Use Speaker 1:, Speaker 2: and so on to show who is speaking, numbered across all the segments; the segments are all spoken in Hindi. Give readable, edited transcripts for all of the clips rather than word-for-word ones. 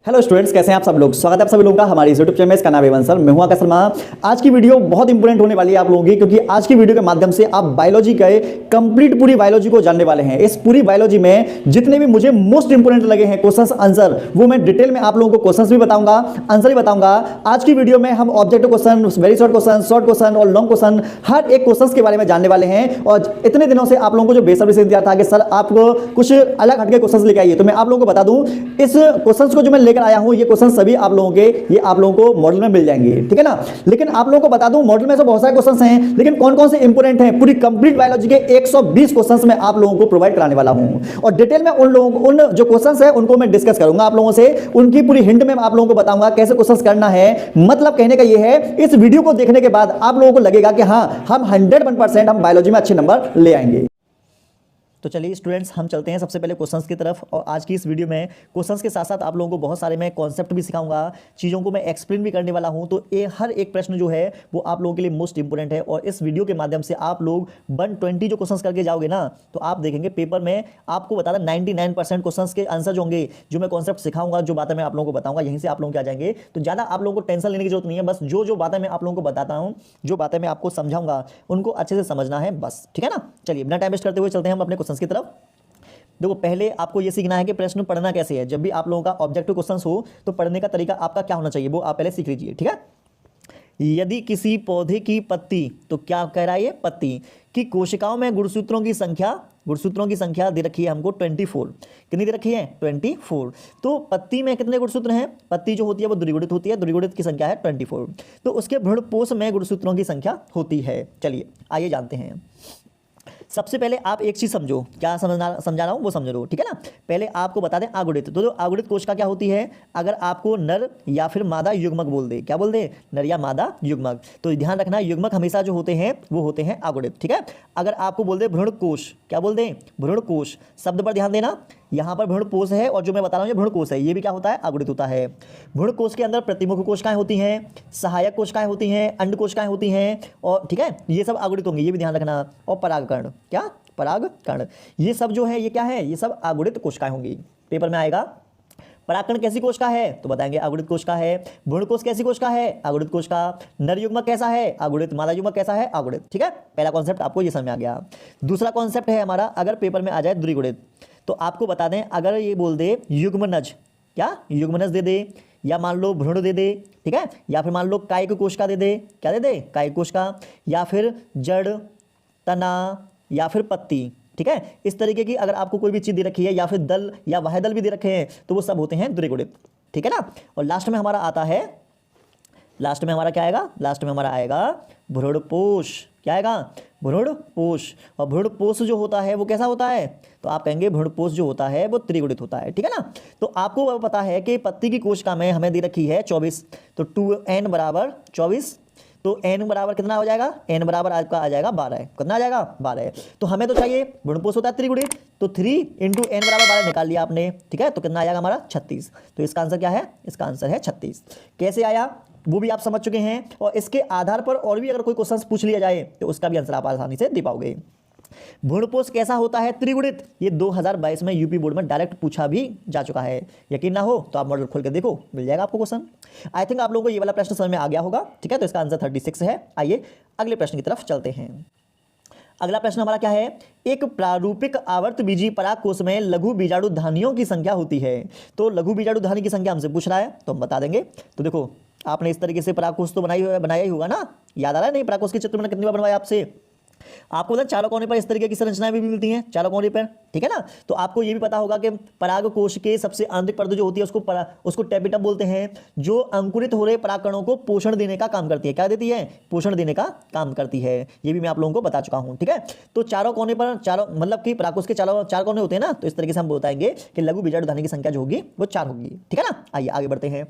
Speaker 1: हेलो स्टूडेंट्स, कैसे हैं आप सब लोग। स्वागत है आप सभी लोगों का हमारी यूट्यूब चैनल में। इसका नाम है वंसल, मैं हूं आकाश शर्मा। आज की वीडियो बहुत इंपॉर्टेंट होने वाली है आप लोगों की, क्योंकि आज की वीडियो के माध्यम से आप बायोलॉजी के कंप्लीट पूरी बायोलॉजी को जानने वाले हैं। इस पूरी बायोलॉजी में जितने भी मुझे मोस्ट इंपोर्टेंट लगे हैं क्वेश्चंस आंसर, वो मैं डिटेल में आप लोगों को क्वेश्चंस भी बताऊंगा, आंसर भी बताऊंगा। आज की वीडियो में हम objective question, very short question और लॉन्ग क्वेश्चन, हर एक क्वेश्चन के बारे में जानने वाले हैं। और इतने दिनों से आप लोगों को जो बेसब्री से इंतजार था कि सर आपको कुछ अलग हटके क्वेश्चन लेके आइए, तो मैं आप लोगों को बता दूं, इस क्वेश्चन को जो मैं लेकर आया हूं, ये क्वेश्चन सभी आप लोगों के, ये आप लोगों को मॉडल में मिल जाएंगे, ठीक है ना। लेकिन आप लोगों को बता दूं, मॉडल में से बहुत सारे क्वेश्चंस हैं, लेकिन कौन कौन से इंपोर्टेंट हैं, पूरी कंप्लीट बायोलॉजी के 120 क्वेश्चंस मैं आप लोगों को प्रोवाइड कराने वाला हूं। और डिटेल में उन जो क्वेश्चंस हैं उनको मैं डिस्कस करूंगा आप लोगों से, उनकी पूरी हिंट में आप लोगों को बताऊंगा कैसे क्वेश्चंस करना है। मतलब कहने का ये है, इस वीडियो को देखने के बाद आप लोगों को लगेगा कि हां, हम 101% हम बायोलॉजी में अच्छे नंबर ले आएंगे। तो चलिए स्टूडेंट्स, हम चलते हैं सबसे पहले क्वेश्चंस की तरफ। और आज की इस वीडियो में क्वेश्चंस के साथ साथ आप लोगों को बहुत सारे मैं कॉन्सेप्ट भी सिखाऊंगा, चीज़ों को मैं एक्सप्लेन भी करने वाला हूं। तो ये हर एक प्रश्न जो है वो आप लोगों के लिए मोस्ट इंपोर्टेंट है। और इस वीडियो के माध्यम से आप लोग 120 जो क्वेश्चंस करके जाओगे ना, तो आप देखेंगे पेपर में आपको बता दें 99% क्वेश्चंस के आंसर जो होंगे, जो मैं कॉन्सेप्ट सिखाऊंगा, जो बातें मैं आप लोगों को बताऊंगा, यहीं से आप लोगों के आ जाएंगे। तो ज़्यादा आप लोगों को टेंशन लेने की जरूरत नहीं है। बस जो बातें मैं आप लोगों को बताता हूँ, जो बातें मैं आपको समझाऊंगा, उनको अच्छे से समझना है बस, ठीक है ना। चलिए बिना टाइम वेस्ट करते हुए चलते हैं हम अपने क्वेश्चंस की तरफ। देखो, पहले आपको यह सीखना है कि प्रश्न पढ़ना कैसे है। जब भी आप लोगों का ऑब्जेक्टिव क्वेश्चन हो, तो पढ़ने का तरीका आपका क्या होना चाहिए, वो आप पहले सीख लीजिए, ठीक है। यदि किसी पौधे की पत्ती, तो क्या कह रहा है ये, पत्ती की कोशिकाओं में गुणसूत्रों की संख्या दे रखी है हमको 24। कितनी दे रखी है, 24। तो पत्ती में कितने गुणसूत्र हैं, पत्ती जो होती है वो द्विगुणित होती है, द्विगुणित की संख्या है 24। तो उसके भ्रूणपोष में गुणसूत्रों की संख्या होती है। चलिए आइए जानते हैं। सबसे पहले आप एक चीज समझो, क्या समझा रहा हूं वो समझ लो, ठीक है ना। पहले आपको बता दें अगुणित, तो जो अगुणित कोशिका क्या होती है, अगर आपको नर या फिर मादा युग्मक बोल दे, क्या बोल दे, नर या मादा युग्मक, तो ध्यान रखना युग्मक हमेशा जो होते हैं वो होते हैं अगुणित, ठीक है। अगर आपको बोल दे भ्रूणकोश, क्या बोल दे, भ्रूणकोश, शब्द पर ध्यान देना। यहाँ पर भ्रूणपोष है और जो मैं बता रहा हूँ ये भ्रूणकोश है, ये भी क्या होता है, अगुणित होता है। भ्रूणकोश के अंदर प्रतिमुख कोशिकाएं होती हैं, सहायक कोशिकाएं होती हैं, अंड कोशिकाएं होती हैं, और ठीक है, ये सब अगुणित होंगे, ये भी ध्यान रखना। और परागकण, क्या, परागकण, ये सब जो है ये क्या है, ये सब अगुणित कोशिकाएं होंगी। पेपर में आएगा परागकण कैसी कोशिका है, तो बताएंगे अगुणित कोशिका है। भ्रूणकोश कैसी कोशिका है, अगुणित कोशिका। नर युग्मक कैसा है, अगुणित। मादा युग्मक कैसा है, अगुणित, ठीक है। पहला कॉन्सेप्ट आपको ये समझ में आ गया। दूसरा कॉन्सेप्ट है हमारा, अगर पेपर में आ जाए द्विगुणित, तो आपको बता दें, अगर ये बोल दे युग्मनज, क्या, युग्मनज दे दे, या मान लो भ्रूण दे दे, ठीक है, या फिर मान लो कायिक कोशिका दे दे, क्या दे दे, कायिक कोशिका, या फिर जड़, तना, या फिर पत्ती, ठीक है। इस तरीके की अगर आपको कोई भी चीज दे रखी है, या फिर दल या वह दल भी दे रखे हैं, तो वो सब होते हैं द्विगुणित, ठीक है ना। और लास्ट में हमारा आता है, लास्ट में हमारा क्या आएगा, लास्ट में हमारा आएगा भ्रूणपोष, क्या आएगा, भ्रूणपोष। और भ्रूणपोष जो होता है वो कैसा होता है, तो आप कहेंगे भ्रूणपोष जो होता है वो त्रिगुणित होता है, ठीक है ना। तो आपको पता है कि पत्ती की कोशिका में हमें दे रखी है 24, तो 2n बराबर 24, तो n बराबर कितना हो जाएगा, n बराबर आपका आ जाएगा 12, कितना आ जाएगा, 12। तो हमें तो चाहिए भ्रूणपोष होता है त्रिगुणित, तो 3 इंटू n बराबर 12 निकाल लिया आपने, ठीक है। तो कितना आ जाएगा हमारा 36। तो इसका आंसर क्या है, इसका आंसर है 36। कैसे आया वो भी आप समझ चुके हैं। और इसके आधार पर और भी अगर कोई क्वेश्चन पूछ लिया जाए, तो उसका भी आंसर आप आसानी से दे पाओगे। भ्रूणपोष कैसा होता है, त्रिगुणित, ये 2022 में यूपी बोर्ड में डायरेक्ट पूछा भी जा चुका है। यकीन ना हो तो आप मॉडल खोल के देखो, मिल जाएगा आपको क्वेश्चन। आई थिंक आप लोगों को ये वाला प्रश्न समझ में आ गया होगा, ठीक है। तो इसका आंसर 36 है। आइए अगले प्रश्न की तरफ चलते हैं। अगला प्रश्न हमारा क्या है, एक प्रारूपिक आवर्त बीजी परागकोश में लघु बीजाणु धानियों की संख्या होती है। तो लघु बीजाणु धानी की संख्या हमसे पूछ रहा है, तो हम बता देंगे। तो देखो, आपने इस तरीके से परागकोश तो बनाया ही होगा ना, याद आ रहा है नहीं, परागकोश के चित्र मैंने कितनी बार बनवाया आपसे। आपको पता है चारों कोने पर इस तरीके की संरचनाएं भी मिलती हैं, चारों कोने पर, ठीक है ना। तो आपको ये भी पता होगा कि परागकोश के सबसे आंतरिक परत जो होती है उसको टेपिटम बोलते हैं, जो अंकुरित हो रहे परागकणों को पोषण देने का काम करती है। क्या देती है, पोषण देने का काम करती है। ये भी मैं आप लोगों को बता चुका हूं, ठीक है। तो चारों कोने पर, चारों मतलब कि परागकोश के चार कोने होते हैं ना, तो इस तरीके से हम बताएंगे कि लघु बीजाणु धानी की संख्या जो होगी वो 4 होगी, ठीक है ना। आइए आगे बढ़ते हैं।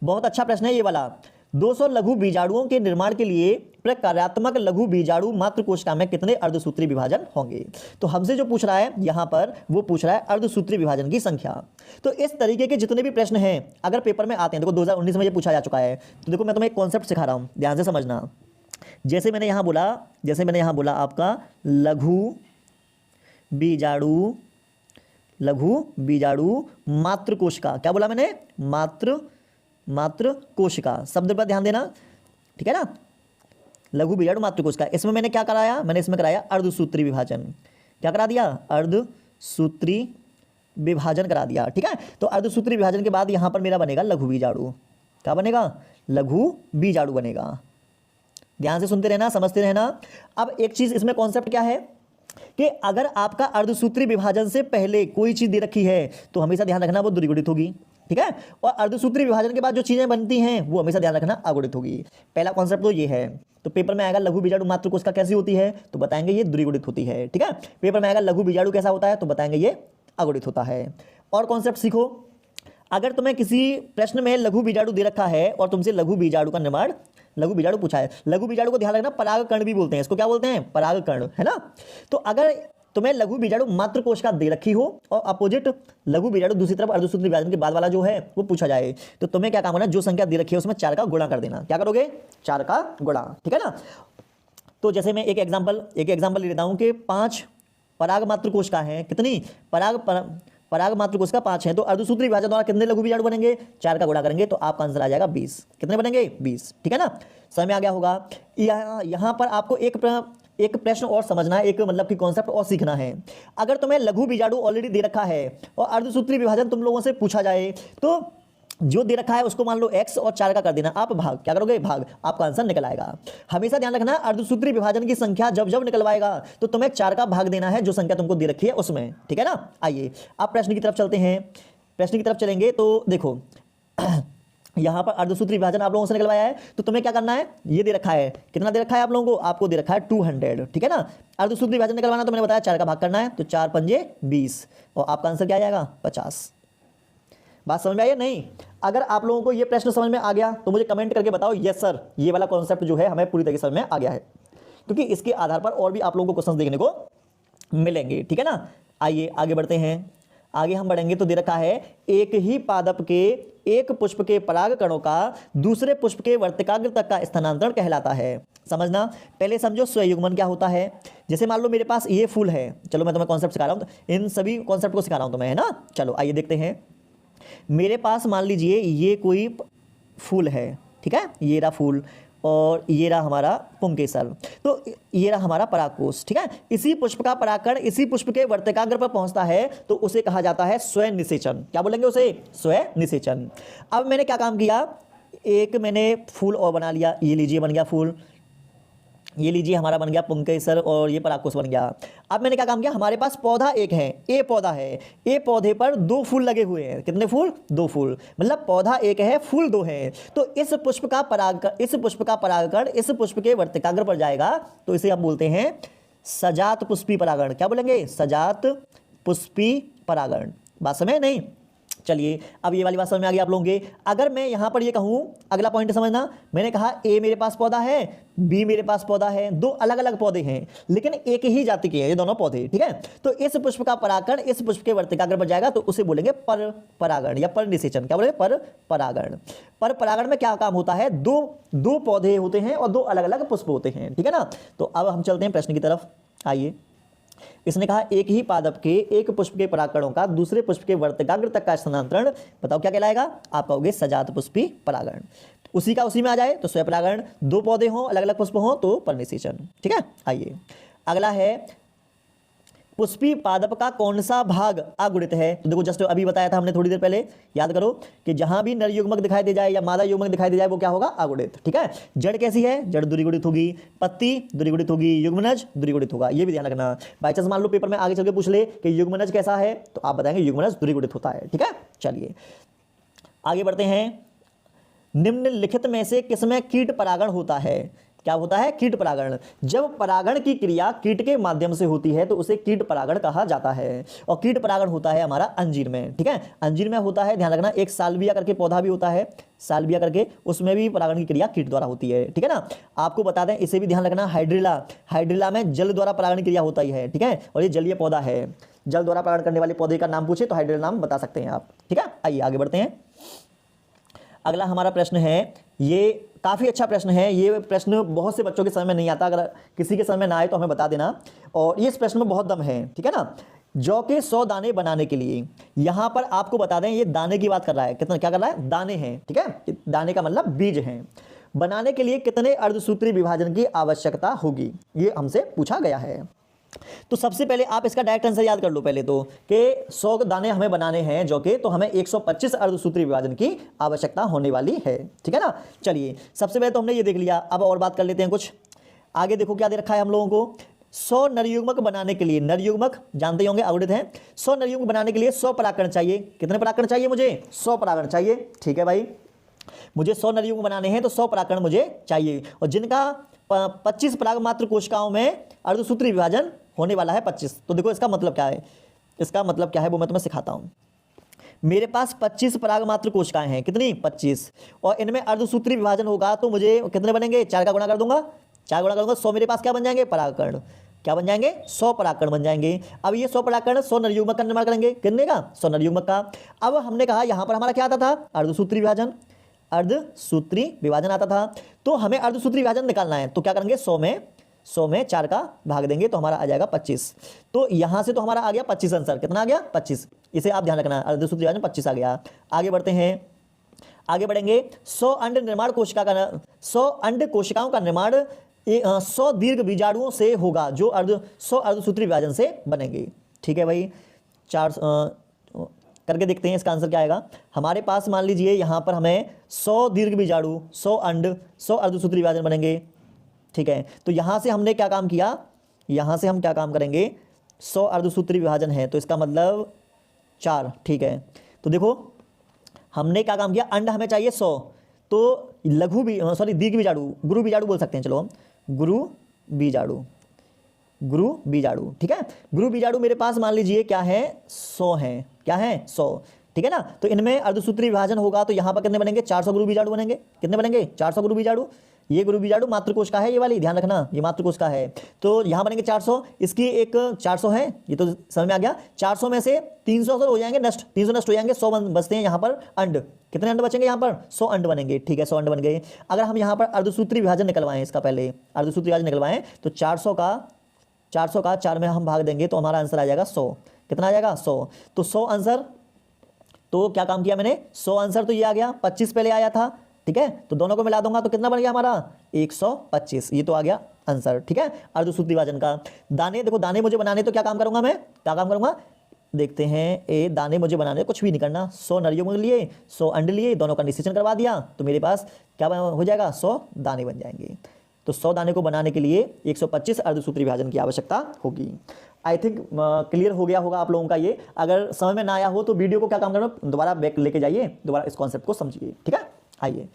Speaker 1: बहुत अच्छा प्रश्न है ये वाला। 200 लघु बीजाणुओं के निर्माण के लिए प्रकार्यात्मक लघु बीजाणु मात्र कोशिका में कितने अर्धसूत्री विभाजन होंगे। तो हमसे जो पूछ रहा है यहां पर, वो पूछ रहा है अर्धसूत्री विभाजन की संख्या। तो इस तरीके के जितने भी प्रश्न हैं अगर पेपर में आते हैं, देखो 2019 में ये पूछा जा चुका है। तो देखो मैं तुम्हें एक कॉन्सेप्ट सिखा रहा हूं, ध्यान से समझना। जैसे मैंने यहां बोला आपका लघु बीजाणु लघु बीजाणु मात्र कोशिका। क्या बोला मैंने? मात्र कोशिका। शब्द पर ध्यान देना, ठीक है ना। लघु बीजाणु मात्र कोशिका। इसमें मैंने क्या कराया? मैंने इसमें कराया अर्धसूत्री विभाजन। क्या करा दिया? अर्धसूत्री विभाजन करा दिया, ठीक है। तो अर्धसूत्री विभाजन के बाद यहां पर मेरा बनेगा लघु बीजाणु। क्या बनेगा? लघु बीजाणु बनेगा। ध्यान से सुनते रहना, समझते रहना। अब एक चीज इसमें कॉन्सेप्ट क्या है कि अगर आपका अर्धसूत्री विभाजन से पहले कोई चीज दे रखी है तो हमेशा ध्यान रखना वो द्विगुणित होगी, ठीक है। और अर्धसूत्री विभाजन के बाद जो चीजें बनती हैं वो हमेशा ध्यान रखना अगुणित होगी। पहला कॉन्सेप्ट तो ये है। तो पेपर में आएगा लघु बीजाणु मात्र कोशिका कैसी होती है, तो बताएंगे ये द्विगुणित होती है, ठीक है। पेपर में आएगा लघु बीजाणु कैसा होता है, तो बताएंगे ये अगुणित होता है। और कॉन्सेप्ट सीखो। अगर तुम्हें किसी प्रश्न में लघु बीजाणु दे रखा है और तुमसे लघु बीजाणु का निर्माण, लघु बीजाणु पूछा है, लघु बीजाणु को ध्यान रखना परागकण भी बोलते हैं, इसको क्या बोलते हैं? परागकण, है ना। तो अगर तुम्हें लघु बीजाणु मात्र कोशिका दे रखी हो और अपोजिट लघु बीजाणु दूसरी तरफ अर्धसूत्री विभाजन के बाद वाला जो है वो पूछा जाए, तो तुम्हें क्या काम करना है? जो संख्या दे रखी है उसमें 4 का गुणा कर देना। क्या करोगे? 4 का गुणा, ठीक है ना। तो जैसे मैं एक एग्जाम्पल ले लेता हूं कि 5 पराग मात्र कोशिका है। कितनी? पराग मात्र कोशिका 5 है। तो अर्धसूत्री विभाजन द्वारा कितने लघु बीजाणु बनेंगे? 4 का गुणा करेंगे तो आपका आंसर आ जाएगा 20। कितने बनेंगे? 20, ठीक है ना। समझ में आ गया होगा। यहां पर आपको एक प्रश्न और समझना है, एक मतलब कि कॉन्सेप्ट और सीखना है। अगर तुम्हें लघु बीजाणु ऑलरेडी दे रखा है और अर्धसूत्री विभाजन तुम लोगों से पूछा जाए तो जो दे रखा है उसको मान लो x और 4 का कर देना, आप भाग। क्या करोगे? भाग। आपका आंसर निकल आएगा। हमेशा ध्यान रखना अर्धसूत्री विभाजन की संख्या जब जब निकलवाएगा तो तुम्हें 4 का भाग देना है जो संख्या तुमको दे रखी है उसमें, ठीक है ना। आइए आप प्रश्न की तरफ चलते हैं। प्रश्न की तरफ चलेंगे तो देखो यहां पर अर्धसूत्री विभाजन आप लोगों से निकलवाया है तो तुम्हें क्या करना है? ये दे रखा है, कितना दे रखा है आप लोगों को? आपको दे रखा है 200, ठीक है ना। अर्धसूत्री विभाजन निकलवाना तो मैंने बताया 4 का भाग करना है, तो 4 पंजे 20 और आपका आंसर क्या आ जाएगा? 50। बात समझ में आई या नहीं? अगर आप लोगों को ये प्रश्न समझ में आ गया तो मुझे कमेंट करके बताओ यस सर, ये वाला कॉन्सेप्ट जो है हमें पूरी तरीके से समझ में आ गया है, क्योंकि इसके आधार पर और भी आप लोगों को क्वेश्चन देखने को मिलेंगे, ठीक है ना। आइए आगे बढ़ते हैं। आगे हम बढ़ेंगे तो दे रखा है एक ही पादप के एक पुष्प के पराग कणों का दूसरे पुष्प के वर्तिकाग्र तक का स्थानांतरण कहलाता है। समझना, पहले समझो स्वयुग्मन क्या होता है। जैसे मान लो मेरे पास ये फूल है, चलो मैं तुम्हें कॉन्सेप्ट सिखा रहा हूँ, इन सभी कॉन्सेप्ट को सिखा रहा हूँ तुम्हें, है ना। चलो आइए देखते हैं। मेरे पास मान लीजिए ये कोई फूल है, ठीक है, ये रहा फूल और ये रहा हमारा पुंकेसर, तो ये रहा हमारा परागकोश, ठीक है। इसी पुष्प का परागकण इसी पुष्प के वर्तिकाग्र पर पहुंचता है तो उसे कहा जाता है स्वयं निषेचन। क्या बोलेंगे उसे? स्वयं निषेचन। अब मैंने क्या काम किया? एक मैंने फूल और बना लिया, ये लीजिए बन गया फूल, ये लीजिए हमारा बन गया पुंकेसर और ये परागकोश बन गया। अब मैंने क्या काम किया? हमारे पास पौधा एक है, ए पौधा है, ए पौधे पर 2 फूल लगे हुए हैं। कितने फूल? 2 फूल, मतलब पौधा एक है, फूल 2 है। तो इस पुष्प का परागकण इस पुष्प के वर्तिकाग्र पर जाएगा तो इसे हम बोलते हैं सजात पुष्पी परागण। क्या बोलेंगे? सजात पुष्पी परागण। बात समझ नहीं? चलिए अब ये वाली बात समझ में आ गई आप लोगों के। अगर मैं यहां पर ये कहूं, अगला पॉइंट समझना, मैंने कहा ए मेरे पास पौधा है, बी मेरे पास पौधा है, 2 अलग अलग पौधे हैं लेकिन एक ही जाति के हैं ये दोनों पौधे, ठीक है। तो इस पुष्प का परागकण इस पुष्प के वर्तिकाग्र पर जाएगा तो उसे बोलेंगे पर परागण या पर निषेचन। क्या बोलेंगे? पर परागण। पर परागण में क्या काम होता है? दो पौधे होते हैं और 2 अलग अलग पुष्प होते हैं, ठीक है ना। तो अब हम चलते हैं प्रश्न की तरफ। आइए, इसने कहा एक ही पादप के एक पुष्प के परागकणों का दूसरे पुष्प के वर्तिकाग्र तक का स्थानांतरण बताओ क्या कहलाएगा? आप कहोगे सजात पुष्पी परागण। उसी का उसी में आ जाए तो स्वयं परागण, 2 पौधे हों, अलग अलग पुष्प हों तो परनिषेचन, ठीक है। आइए अगला है पुष्पी पादप का कौन सा भाग अगुणित है? तो देखो जस्ट अभी बताया था हमने थोड़ी देर पहले, याद करो कि जहां भी नर युग्मक दिखाई दे जाए या मादा युग्मक दिखाई दे जाए वो क्या होगा? अगुणित, ठीक है। जड़ कैसी है? जड़ द्विगुणित होगी, पत्ती द्विगुणित होगी, युग्मनज द्विगुणित होगा, ये भी ध्यान रखना। बाई चांस मान लो पेपर में आगे चल के पूछ ले कि युग्मनज कैसा है तो आप बताएंगे युग्मनज द्विगुणित होता है, ठीक है। चलिए आगे बढ़ते हैं। निम्नलिखित में से किसमें कीट परागण होता है? क्या होता है? कीट परागण। जब परागण की क्रिया कीट के माध्यम से होती है तो उसे कीट परागण कहा जाता है। और कीट परागण होता है हमारा अंजीर में, ठीक है। अंजीर में होता है, ध्यान रखना, एक साल्विया करके पौधा भी होता है, साल्विया करके, उसमें भी परागण की क्रिया कीट द्वारा होती है, ठीक है ना। आपको बता दें, इसे भी ध्यान रखना, हाइड्रिला में जल द्वारा परागण क्रिया होता ही है, ठीक है। और ये जलीय पौधा है, जल द्वारा परागण करने वाले पौधे का नाम पूछे तो हाइड्रिला नाम बता सकते हैं आप, ठीक है। आइए आगे बढ़ते हैं। अगला हमारा प्रश्न है, ये काफ़ी अच्छा प्रश्न है ये। प्रश्न बहुत से बच्चों के समझ में नहीं आता, अगर किसी के समझ में ना आए तो हमें बता देना। और ये इस प्रश्न में बहुत दम है, ठीक है ना। जौ के 100 दाने बनाने के लिए, यहां पर आपको बता दें ये दाने की बात कर रहा है, कितना क्या कर रहा है, दाने हैं, ठीक है। दाने का मतलब बीज हैं। बनाने के लिए कितने अर्धसूत्री विभाजन की आवश्यकता होगी, ये हमसे पूछा गया है। तो सबसे पहले आप इसका डायरेक्ट आंसर याद कर लो पहले तो, कि 100 दाने हमें बनाने हैं जौ के, तो हमें 125 अर्धसूत्री विभाजन की आवश्यकता होने वाली है, ठीक है ना। चलिए सबसे पहले तो हमने ये देख लिया, अब और बात कर लेते हैं कुछ आगे। देखो क्या दे रखा है हम लोगों को, 100 नरयुग्मक बनाने के लिए, नरयुग्मक जानते ही होंगे अवरोध है, 100 नरयुग्मक बनाने के लिए 100 परागकण चाहिए। कितने परागकण चाहिए मुझे, 100 परागकण चाहिए, ठीक है भाई। मुझे 100 नरयुग्मक बनाने हैं तो 100 परागकण मुझे चाहिए, और जिनका 25 पराग मात्र कोशिकाओं में अर्धसूत्री विभाजन होने वाला है 25। तो देखो इसका मतलब क्या है, इसका मतलब क्या है वो मैं तुम्हें सिखाता हूं। मेरे पास 25 पराग मात्र कोशिकाएं हैं, कितनी, 25, और इनमें अर्धसूत्री विभाजन होगा तो मुझे कितने बनेंगे, 4 का गुणा कर दूंगा, 4 गुणा करूंगा 100, मेरे पास क्या बन जाएंगे, परागकण। क्या बन जाएंगे, 100 परागकण बन जाएंगे। अब ये 100 परागकण 100 नरयुग्मक का निर्माण करेंगे, कितने का, 100 नरयुग्मक का। अब हमने कहा यहां पर हमारा क्या आता था, अर्धसूत्री विभाजन, अर्धसूत्री विभाजन आता था। तो हमें अर्धसूत्री विभाजन निकालना है, तो क्या करेंगे, 100 में 4 का भाग देंगे तो हमारा आ जाएगा 25। तो यहां से तो हमारा आ गया 25 आंसर, कितना आ गया, 25। इसे आप ध्यान रखना, अर्धसूत्री विभाजन 25 आ गया। आगे बढ़ते हैं, आगे बढ़ेंगे। 100 अंड निर्माण कोशिका का 100 अंड कोशिकाओं का निर्माण 100 दीर्घ बीजाणुओं से होगा जो 100 अर्धसूत्री विभाजन से बनेंगे, ठीक है भाई। 4 करके देखते हैं इसका आंसर क्या आएगा। हमारे पास मान लीजिए यहाँ पर हमें 100 दीर्घ बीजाणु, 100 अंड, 100 अर्धसूत्री विभाजन बनेंगे, ठीक है। तो यहाँ से हमने क्या काम किया, यहाँ से हम क्या काम करेंगे, 100 अर्धसूत्री विभाजन है तो इसका मतलब 4, ठीक है। तो देखो हमने क्या काम किया, अंड हमें चाहिए 100, तो लघु भी सॉरी दीर्घ बीजाणु, गुरु बीजाणु बोल सकते हैं, चलो हम गुरु बीजाणु, गुरु बीजाणु, ठीक है। गुरु बीजाणु मेरे पास मान लीजिए क्या है, 100 है, क्या है, 100, ठीक है ना। तो इनमें अर्धसूत्री विभाजन होगा तो यहाँ पर कितने बनेंगे, 400 गुरु बीजाणु बनेंगे, कितने बनेंगे, 400 गुरु बीजाणु। ये गुरु बीजाणु मातृकोश का है, ये वाली ध्यान रखना, ये मातृकोश का है। तो यहाँ बनेंगे 400, इसकी एक 400 है, ये तो समझ में आ गया। 400 में से 300 हो जाएंगे नष्ट, 300 नष्ट हो जाएंगे, 100 बचते हैं यहाँ पर अंड। कितने अंड बचेंगे यहाँ पर, 100 अंड बनेंगे, ठीक है, 100 अंड बन गए। अगर हम यहाँ पर अर्धसूत्री विभाजन निकलवाएं, इसका पहले अर्धसूत्री विभाजन निकलवाएं तो 400 का 4 में हम भाग देंगे तो हमारा आंसर आ जाएगा 100। कितना आ जाएगा, 100। तो 100 आंसर, तो क्या काम किया मैंने, 100 आंसर तो ये आ गया, 25 पहले आया था, ठीक है। तो दोनों को मिला दूंगा तो कितना बन गया हमारा, 125, ये तो आ गया आंसर, ठीक है, अर्धसूत्री विभाजन का। दाने, देखो दाने मुझे बनाने तो क्या काम करूंगा मैं, क्या काम करूंगा, देखते हैं। ए दाने मुझे बनाने, कुछ भी नहीं करना, 100 नरयुग्मक लिए, 100 अंड लिए, दोनों का निषेचन करवा दिया तो मेरे पास क्या हो जाएगा, 100 दाने बन जाएंगे। तो 100 दाने को बनाने के लिए 125 अर्धसूत्री विभाजन की आवश्यकता होगी। आई थिंक क्लियर हो गया होगा आप लोगों का ये। अगर समझ में ना आया हो तो वीडियो को क्या काम करना, दोबारा बैक लेके जाइए, दोबारा इस कॉन्सेप्ट को समझिए, ठीक है। आइए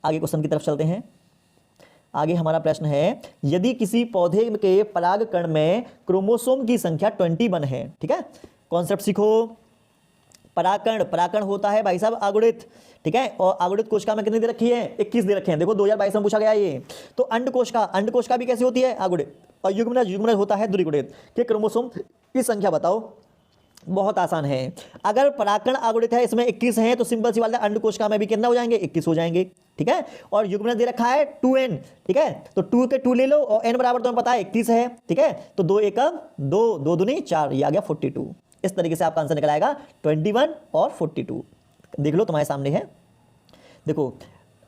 Speaker 1: आगे क्वेश्चन की तरफ चलते हैं। आगे हमारा प्रश्न है, यदि किसी पौधे के परागकण में क्रोमोसोम की संख्या 21 है, ठीक है, कॉन्सेप्ट सीखो। परागकण होता है भाई साहब अगुणित, ठीक है, और अगुणित कोशिका में कितनी दे रखी है, 21 दे रखे हैं। देखो 2022 में पूछा गया ये। तो अंड कोशिका भी कैसी होती है, अगुणित, और युग्मनज होता है द्विगुणित। कि क्रोमोसोम की संख्या बताओ, बहुत आसान है। अगर परागकण अगुणित है, इसमें 21 है, तो सिंपल सी बात है, अंड कोशिका में भी कितना हो जाएंगे, 21 हो जाएंगे, ठीक है। और युग्मनज दे रखा है 2n, ठीक है, तो 2 के 2 ले लो और n बराबर तुम्हें पता है 21 है, ठीक है। तो 2 एकम 2, 2 दूनी 4, ये आ गया 42। इस तरीके से आपका आंसर निकल आएगा 21 और 42। देख लो तुम्हारे सामने है, देखो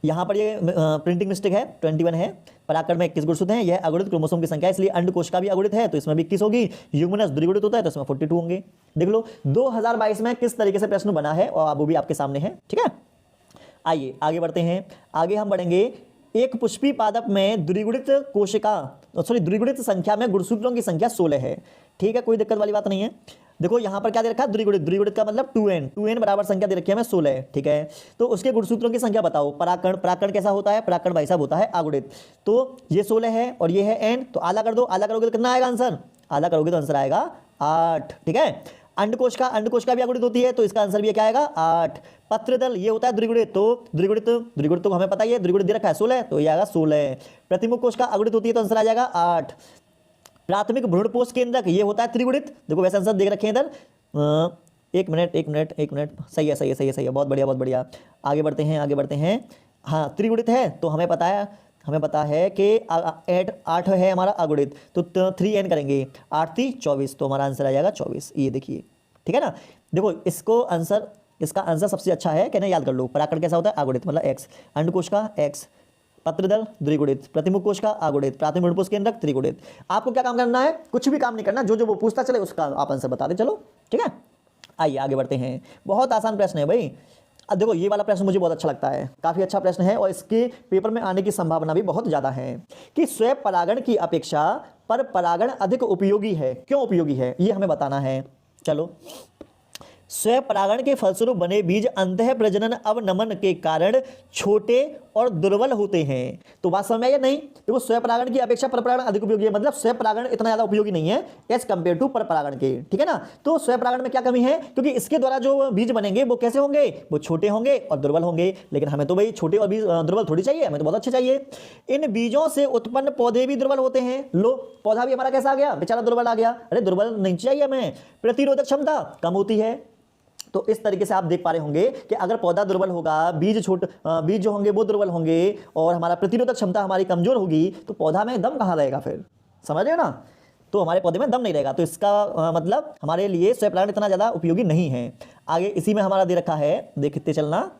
Speaker 1: यहाँ पर ये प्रिंटिंग मिस्टेक है, 21 है, परागकण में 21 गुणसूत्र हैं, यह अगुणित क्रोमोसोम की संख्या है, इसलिए अंड कोशिका भी अगुणित है तो इसमें भी 21 होगी। युग्मनज द्विगुणित होता है तो इसमें 42 होंगे। देख लो 2022 में किस तरीके से प्रश्न बना है और वो भी आपके सामने है, ठीक है। आइए आगे बढ़ते हैं। आगे हम बढ़ेंगे, एक पुष्पी पादप में द्विगुणित संख्या में गुणसूत्रों की संख्या 16 है, ठीक है, कोई दिक्कत वाली बात नहीं है। देखो यहाँ पर क्या दे रखा है, द्विगुणित का मतलब 2n बराबर संख्या दे रखी है हमें 16, ठीक है। तो उसके गुणसूत्रों की संख्या बताओ। परागकण कैसा होता है, परागकण भाई साहब होता है अगुणित। तो ये 16 है और ये है n, तो आधा कर दो, आधा करोगे तो कितना आएगा आंसर, आधा करोगे तो आंसर आएगा 8, ठीक है। अंड कोशिका भी अगुणित होती है तो इसका आंसर भी क्या आएगा 8। पत्रदल ये होता है द्विगुणित, तो द्विगुणित तो हमें पता ही है, द्विगुणित दे रखा है 16 तो ये आएगा 16। प्रतिमुख कोशिका अगुणित होती है तो आंसर आ जाएगा 8। प्राथमिक भ्रूणपोष केंद्रक ये होता है त्रिगुणित, देखो वैसे आंसर देख रखे हैं इधर। एक मिनट, सही है, बहुत बढ़िया। आगे बढ़ते हैं। हाँ त्रिगुणित है, तो हमें पता है कि 8 है हमारा अगुणित, तो 3n करेंगे, 8 3 24, तो हमारा आंसर आ जाएगा 24। ये देखिए, ठीक है ना। देखो इसका आंसर सबसे अच्छा है, कहना याद कर लो। पराकड़ कैसा होता है? अगुणित, मतलब x, अंडकोश का x, पत्रदल द्विगुणित, प्रतिमुख कोश का अगुणित, प्राथमिक भ्रूणपोष केंद्रक त्रिगुणित। आपको क्या काम करना है? कुछ भी काम नहीं करना, जो वो पूछता चले उसका आप आंसर बता दे, चलो ठीक है। आइए आगे बढ़ते हैं। बहुत आसान प्रश्न है भाई। अब देखो ये वाला प्रश्न मुझे बहुत अच्छा लगता है, काफी अच्छा प्रश्न है और इसके पेपर में आने की संभावना भी बहुत ज्यादा है कि स्वयं परागण की अपेक्षा पर परागण अधिक उपयोगी है। क्यों उपयोगी है ये हमें बताना है। चलो, स्वयं परागण के फलस्वरूप बने बीज अंतः प्रजनन अवनमन के कारण छोटे और दुर्बल होते हैं। तो बात समझ में आई या नहीं? देखो स्वयं परागण की अपेक्षा पर परागण अधिक उपयोगी है, मतलब स्वयं परागण इतना ज्यादा उपयोगी नहीं है एज कंपेयर टू पर परागण के, ठीक है ना। तो स्वयं परागण में क्या कमी है? क्योंकि इसके द्वारा जो बीज बनेंगे वो कैसे होंगे? वो छोटे होंगे और दुर्बल होंगे। लेकिन हमें तो भाई छोटे और बीज दुर्बल थोड़ी चाहिए, हमें तो बहुत अच्छे चाहिए। इन बीजों से उत्पन्न पौधे भी दुर्बल होते हैं। लो, पौधा भी हमारा कैसा आ गया? बेचारा दुर्बल आ गया। अरे दुर्बल नहीं चाहिए हमें, प्रतिरोधक क्षमता कम होती है। तो इस तरीके से आप देख पा रहे होंगे कि अगर पौधा दुर्बल होगा, बीज जो होंगे वो दुर्बल होंगे और हमारा प्रतिरोधक क्षमता हमारी कमजोर होगी, तो पौधा में दम कहाँ रहेगा फिर? समझ रहे हो ना? तो हमारे पौधे में दम नहीं रहेगा। तो इसका मतलब हमारे लिए स्वयं परागण इतना ज्यादा उपयोगी नहीं है। आगे इसी में हमारा दे रखा है, देखते चलना।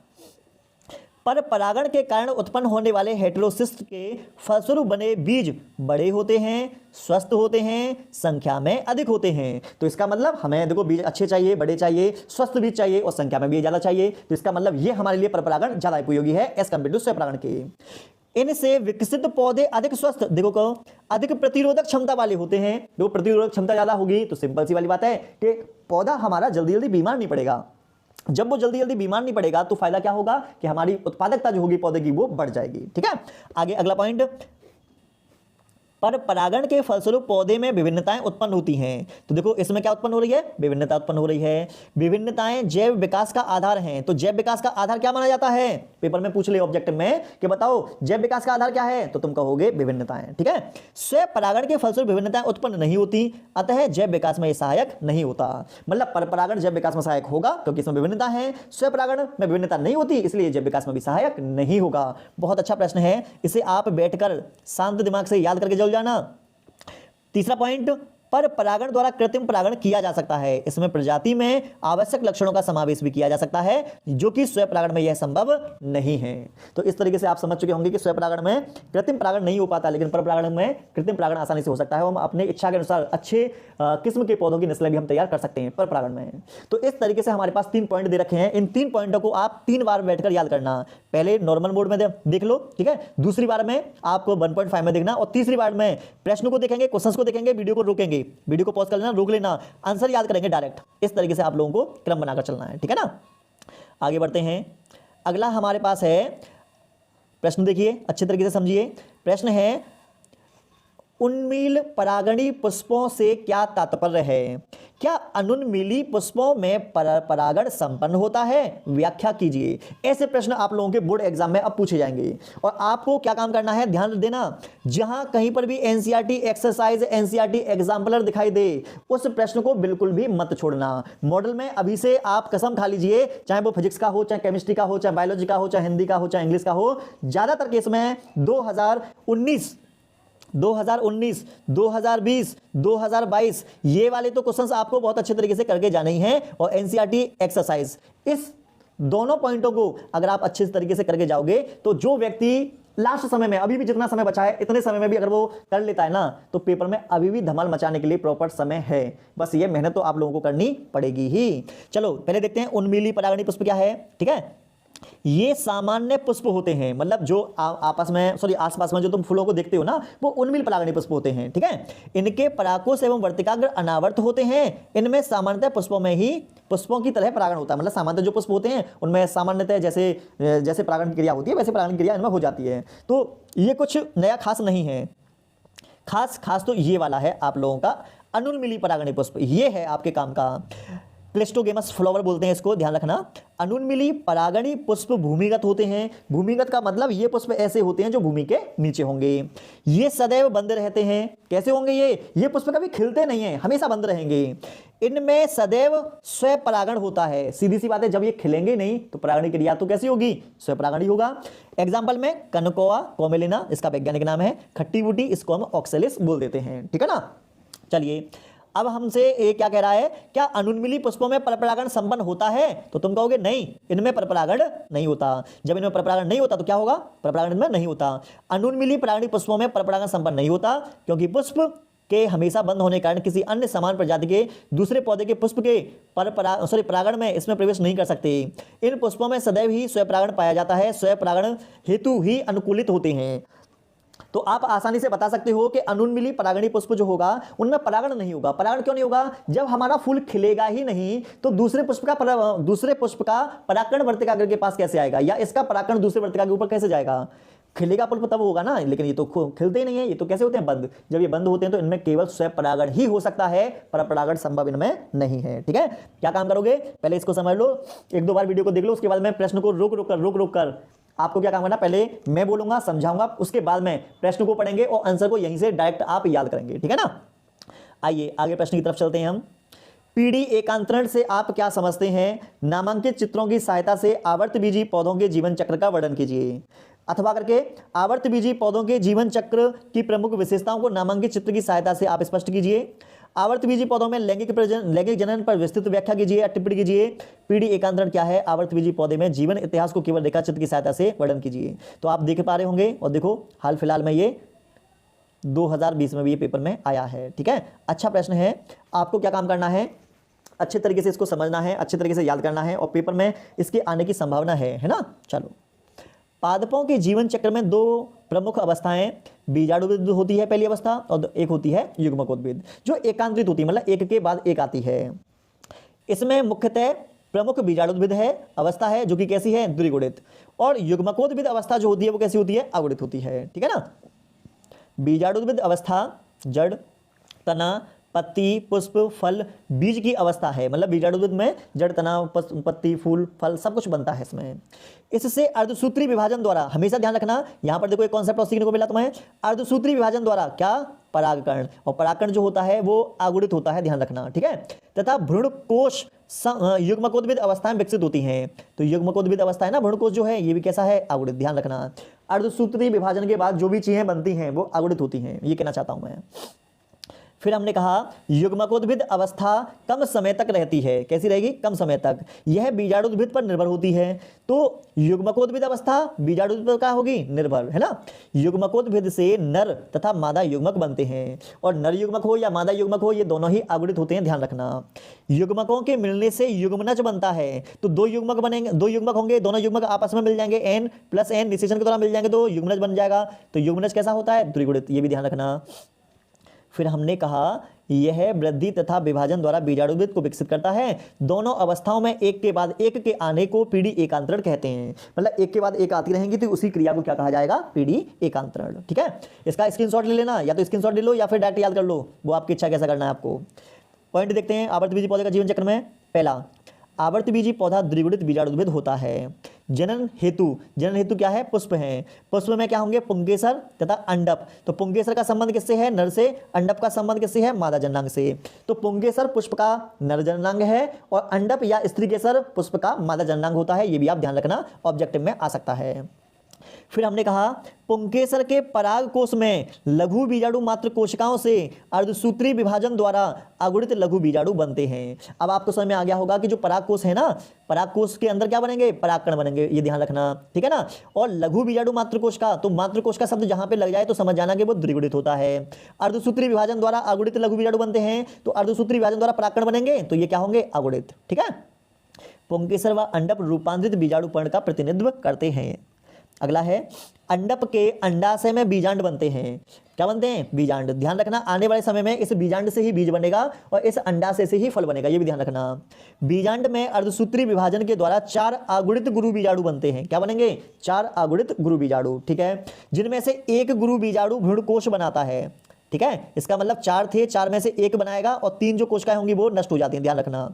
Speaker 1: पर परागण के कारण उत्पन्न होने वाले हेटेरोसिस्ट के फलस्वरूप बने बीज बड़े होते हैं, स्वस्थ होते हैं, संख्या में अधिक होते हैं। तो इसका मतलब हमें देखो बीज अच्छे चाहिए, बड़े चाहिए, स्वस्थ बीज चाहिए और संख्या में भी ज्यादा चाहिए। तो इसका मतलब ये हमारे लिए पर परागण ज्यादा उपयोगी है एज कंपेयर टू स्वयं परागण के। इनसे विकसित पौधे अधिक स्वस्थ, देखो कहो, अधिक प्रतिरोधक क्षमता वाले होते हैं। देखो प्रतिरोधक क्षमता ज्यादा होगी तो सिंपल सी वाली बात है कि पौधा हमारा जल्दी जल्दी बीमार नहीं पड़ेगा। जब वो जल्दी जल्दी बीमार नहीं पड़ेगा तो फायदा क्या होगा कि हमारी उत्पादकता जो होगी पौधे की वो बढ़ जाएगी, ठीक है। आगे अगला पॉइंट, पर परागण के फलस्वरूप पौधे में विभिन्नताएं उत्पन्न होती हैं। तो देखो इसमें क्या उत्पन्न हो रही है? विभिन्नता उत्पन्न हो रही है। विभिन्नताएं जैव विकास का आधार हैं। तो जैव विकास का आधार क्या माना जाता है? पेपर में पूछ ले ऑब्जेक्टिव में कि बताओ जैव विकास का आधार क्या है, तो तुम कहोगे विभिन्नताएं, ठीक है। स्वयं परागण के फलस्वरूप विभिन्नताएं उत्पन्न नहीं होती, अतः जैव विकास में यह सहायक नहीं होता। मतलब पर परागण जैव विकास में सहायक होगा क्योंकि इसमें विभिन्नता है, स्वयं परागण में विभिन्नता नहीं होती इसलिए जैव विकास में भी सहायक नहीं होगा। बहुत अच्छा प्रश्न है, इसे आप बैठकर शांत दिमाग से याद करके चल जाना। तीसरा पॉइंट, पर परागण द्वारा कृत्रिम परागण किया जा सकता है। इसमें प्रजाति में आवश्यक लक्षणों का समावेश भी किया जा सकता है जो कि स्वयं परागण में यह संभव नहीं है। तो इस तरीके से आप समझ चुके होंगे कि स्वयं परागण में कृत्रिम परागण नहीं हो पाता, लेकिन पर परागण में कृत्रिम परागण आसानी से हो सकता है। हम अपने इच्छा के अनुसार अच्छे किस्म के पौधों की नस्लें भी हम तैयार कर सकते हैं पर परागण में। तो इस तरीके से हमारे पास 3 पॉइंट दे रखे हैं। इन 3 पॉइंटों को आप 3 बार बैठकर याद करना। पहले नॉर्मल मोड में देख लो, ठीक है। दूसरी बार में आपको 1.5 में देखना और तीसरी बार में प्रश्न को देखेंगे, क्वेश्चंस को देखेंगे, वीडियो को रोकेंगे, वीडियो को पॉज कर लेना, रोक लेना, आंसर याद करेंगे डायरेक्ट। इस तरीके से आप लोगों को क्रम बनाकर चलना है, ठीक है ना। आगे बढ़ते हैं। अगला हमारे पास है प्रश्न, देखिए अच्छे तरीके से समझिए। प्रश्न है, उन्मील परागणी पुष्पों से क्या तात्पर्य है? क्या अनुन्मीली पुष्पों में परागण संपन्न होता है? व्याख्या कीजिए। ऐसे प्रश्न आप लोगों के बोर्ड एग्जाम में अब पूछे जाएंगे और आपको क्या काम करना है, ध्यान देना। जहां कहीं पर भी एनसीईआरटी एक्सरसाइज, एनसीईआरटी एग्जाम्पलर दिखाई दे उस प्रश्न को बिल्कुल भी मत छोड़ना। मॉडल में अभी से आप कसम खा लीजिए, चाहे वो फिजिक्स का हो, चाहे केमिस्ट्री का हो, चाहे बायोलॉजी का हो, चाहे हिंदी का हो, चाहे इंग्लिश का हो, ज्यादातर केस में 2019, 2019, 2020, 2022 ये वाले तो क्वेश्चंस आपको बहुत अच्छे तरीके से करके जाने ही हैं। और एनसीईआरटी एक्सरसाइज, इस दोनों पॉइंटों को अगर आप अच्छे तरीके से करके जाओगे तो जो व्यक्ति लास्ट समय में, अभी भी जितना समय बचा है इतने समय में भी अगर वो कर लेता है ना, तो पेपर में अभी भी धमाल मचाने के लिए प्रॉपर समय है। बस ये मेहनत तो आप लोगों को करनी पड़ेगी ही। चलो पहले देखते हैं उन्मीली परागणी पुष्प क्या है, ठीक है। ये सामान्य पुष्प होते हैं, मतलब जो आपस में आसपास में जो तुम फूलों को देखते हो ना, वो उन्मील परागणी पुष्प होते हैं, ठीक है। इनके पराकोश एवं वर्तिकाग्र अनावर्त होते हैं। इनमें सामान्यतः पुष्पों की तरह परागण होता है, मतलब सामान्यतः जो पुष्प होते हैं उनमें सामान्यतः जैसे परागण की क्रिया होती है वैसे परागण की क्रिया इनमें हो जाती है। तो ये कुछ नया खास नहीं है। खास तो ये वाला है आप लोगों का अनुन्मीली परागणी पुष्प, ये है आपके काम का। क्लिस्टोगेमस फ्लावर बोलते हैं इसको, ध्यान रखना। अनुन्मिली परागणी पुष्प भूमिगत होते हैं। भूमिगत का मतलब ये पुष्प ऐसे होते हैं जो भूमि के नीचे होंगे। ये सदैव बंद रहते हैं। कैसे होंगे ये पुष्प कभी खिलते नहीं हैं, हमेशा बंद रहेंगे। इनमें सदैव स्वयं परागण होता है। सीधी सी बात है, जब ये खिलेंगे नहीं तो परागण की क्रिया तो कैसी होगी, स्वयं परागण ही होगा। एग्जाम्पल में कनकोआ कोमेलिना, इसका वैज्ञानिक नाम है। खट्टी बूटी, इसको हम ऑक्सेलिस बोल देते हैं, ठीक है ना। चलिए अब हमसे ये क्या कह रहा है, क्या अनुन्मिली पुष्पों में परपरागण संपन्न होता है? तो तुम कहोगे नहीं, इनमें परपरागण नहीं होता। जब इनमें परपरागण नहीं होता तो क्या होगा, परपरागण इनमें नहीं होता। अनुन्मिली परागणी पुष्पों में परपरागण संपन्न नहीं होता, क्योंकि पुष्प के हमेशा बंद होने के कारण किसी अन्य समान प्रजाति के दूसरे पौधे के पुष्प के परागण में इसमें प्रवेश नहीं कर सकते। इन पुष्पों में सदैव ही स्वयं परागण पाया जाता है। स्वयं परागण हेतु ही अनुकूलित होते हैं। तो आप आसानी से बता सकते हो कि अनुन्मिली परागणी पुष्प जो होगा उनमें परागण नहीं होगा। परागण क्यों नहीं होगा, जब हमारा फूल खिलेगा ही नहीं तो दूसरे पुष्प का परागण वर्तिका के पास कैसे आएगा, या इसका परागण दूसरे वर्तिका के ऊपर कैसे जाएगा। खिलेगा पुष्प तब होगा ना, लेकिन ये तो खिलते ही नहीं है, ये तो कैसे होते हैं, बंद। जब ये बंद होते हैं तो इनमें केवल स्वयं परागण ही हो सकता है, पर परागण संभव इनमें नहीं है। ठीक है, क्या काम करोगे, पहले इसको समझ लो, एक दो बार वीडियो को देख लो, उसके बाद मैं प्रश्न को रोक कर आपको क्या काम करना, पहले मैं बोलूंगा, समझाऊंगा, उसके बाद में प्रश्न को पढ़ेंगे और आंसर को यहीं से डायरेक्ट आप याद करेंगे। ठीक है ना। आइए आगे प्रश्न की तरफ चलते हैं हम। पीढ़ी एकांतरण से आप क्या समझते हैं? नामांकित चित्रों की सहायता से आवर्तबीजी पौधों के जीवन चक्र का वर्णन कीजिए। अथवा करके आवर्तबीजी पौधों के जीवन चक्र की प्रमुख विशेषताओं को नामांकित चित्र की सहायता से आप स्पष्ट कीजिए। आवर्तबीजी पौधों में लैंगिक जनन पर विस्तृत व्याख्या कीजिए, टिप्पणी कीजिए। पीढ़ी एकांतरण क्या है? आवर्तबीजी पौधे में जीवन इतिहास को केवल रेखा चित्र की सहायता से वर्णन कीजिए। तो आप देख पा रहे होंगे, और देखो हाल फिलहाल में ये 2020 में भी ये पेपर में आया है। ठीक है, अच्छा प्रश्न है। आपको क्या काम करना है, अच्छे तरीके से इसको समझना है, अच्छे तरीके से याद करना है, और पेपर में इसके आने की संभावना है ना। चलो, पादपों के जीवन चक्र में दो प्रमुख अवस्थाएं बीजाणुविद होती है, पहली अवस्था, और एक होती है युग्मकोद्भिद, जो एकांतरित होती है, मतलब एक के बाद एक आती है। इसमें मुख्यतः प्रमुख बीजाणुविद है अवस्था है, जो कि कैसी है, द्विगुणित, और युग्मकोद्भिद अवस्था जो होती है वो कैसी होती है, अगुणित होती है। ठीक है ना। बीजाणुविद अवस्था जड़, तना, पत्ती, पुष्प, फल, बीज की अवस्था है, मतलब बीजाणुविद में जड़, तना, पत्ती, फूल, फल सब कुछ बनता है इसमें। इससे अर्धसूत्री विभाजन द्वारा, हमेशा ध्यान रखना, यहां पर देखो एक कॉन्सेप्ट और सीखने को मिला तुम्हें, अर्धसूत्री विभाजन द्वारा क्या, परागकण, और परागकण जो होता है वो अगुणित होता है, ध्यान रखना। ठीक है, तथा भ्रूणकोश युग्मकोद्भिद अवस्थाएं विकसित होती हैं। तो युग्मकोद्भिद अवस्था है ना, भ्रूणकोश जो है ये भी कैसा है, अगुणित, ध्यान रखना। अर्धसूत्री विभाजन के बाद जो भी चीजें बनती हैं वो अगुणित होती हैं, ये कहना चाहता हूं मैं। फिर हमने कहा युग्मकोद्भिद अवस्था कम समय तक रहती है, कैसी रहेगी, कम समय तक, यह बीजाणुद्भिद पर निर्भर होती है। तो युग्मकोद्भिद अवस्था बीजाणुद्भिद पर क्या होगी, निर्भर, है ना। युग्मकोद्भिद से नर तथा मादा युग्मक बनते हैं, और नर युग्मक हो या मादा युग्मक हो ये दोनों ही अगुणित होते हैं, ध्यान रखना। युग्मकों के मिलने से युग्मनज बनता है, तो दो युग्मक बनेंगे, दो युग्मक होंगे, दोनों युग्मक आपस में मिल जाएंगे, n+n निषेचन के द्वारा मिल जाएंगे तो युग्मनज बन जाएगा। तो युग्मनज कैसा होता है, द्विगुणित, ये भी ध्यान रखना। फिर हमने कहा यह वृद्धि तथा विभाजन द्वारा बीजाणुविद को विकसित करता है। दोनों अवस्थाओं में एक के बाद एक के आने को पीढ़ी एकांतरण कहते हैं, मतलब एक के बाद एक आती रहेंगी तो उसी क्रिया को क्या कहा जाएगा, पीढ़ी एकांतरण। ठीक है, इसका स्क्रीनशॉट ले लेना, या तो स्क्रीनशॉट ले लो या फिर डायरेक्ट याद कर लो, वो आपकी इच्छा, कैसा करना है आपको। पॉइंट देखते हैं आवर्तबीजी पौधे का जीवन चक्र में। पहला, आवर्तबीजी पौधा द्विगुणित बीजाणुविद होता है। जनन हेतु क्या है, पुष्प हैं। पुष्प में क्या होंगे, पुंकेसर तथा अंडप। तो पुंकेसर का संबंध किससे है, नर से, अंडप का संबंध किससे है, मादा जननांग से। तो पुंकेसर पुष्प का नर जननांग है, और अंडप या स्त्री केसर पुष्प का मादा जननांग होता है, ये भी आप ध्यान रखना, ऑब्जेक्टिव में आ सकता है। फिर हमने कहा पुंकेसर के पराग कोश में लघु बीजाणु मात्र कोशिकाओं से अर्धसूत्री विभाजन द्वारा अगुणित लघु बीजाणु बनते हैं। अब आपको समझ में आ गया होगा कि जो पराग कोश है ना, पराग कोश के अंदर क्या बनेंगे, परागकण बनेंगे, ये ध्यान रखना। ठीक है ना। और लघु बीजाणु मात्र कोश का, तो मात्र कोश का शब्द जहां पे लग जाए तो समझ जाना कि वो द्विगुणित होता है। अर्धसूत्री विभाजन द्वारा अगुणित लघु बीजाणु बनते हैं, तो अर्धसूत्री विभाजन द्वारा परागकण बनेंगे, तो ये क्या होंगे, अगुणित। ठीक है। पुंकेसर व अंडप रूपांतरित बीजाणु पर्ण का प्रतिनिधित्व करते हैं। अगला है अंडप के अंडाशय में बीजांड बनते हैं। क्या बनते हैं, बीजांड। ध्यान रखना, आने वाले समय में इस बीजांड से ही बीज बनेगा और इस अंडाशय से ही फल बनेगा, ये भी ध्यान रखना। बीजांड में अर्धसूत्री विभाजन के द्वारा 4 अगुणित गुरु बीजाणु बनते हैं। क्या बनेंगे, 4 अगुणित गुरु बीजाणु। ठीक है, जिनमें से एक गुरु बीजाणु भ्रूणकोश बनाता है। ठीक है, इसका मतलब 4 थे, 4 में से एक बनाएगा और 3 जो कोशिकाएं होंगी वो नष्ट हो जाती हैं, ध्यान रखना।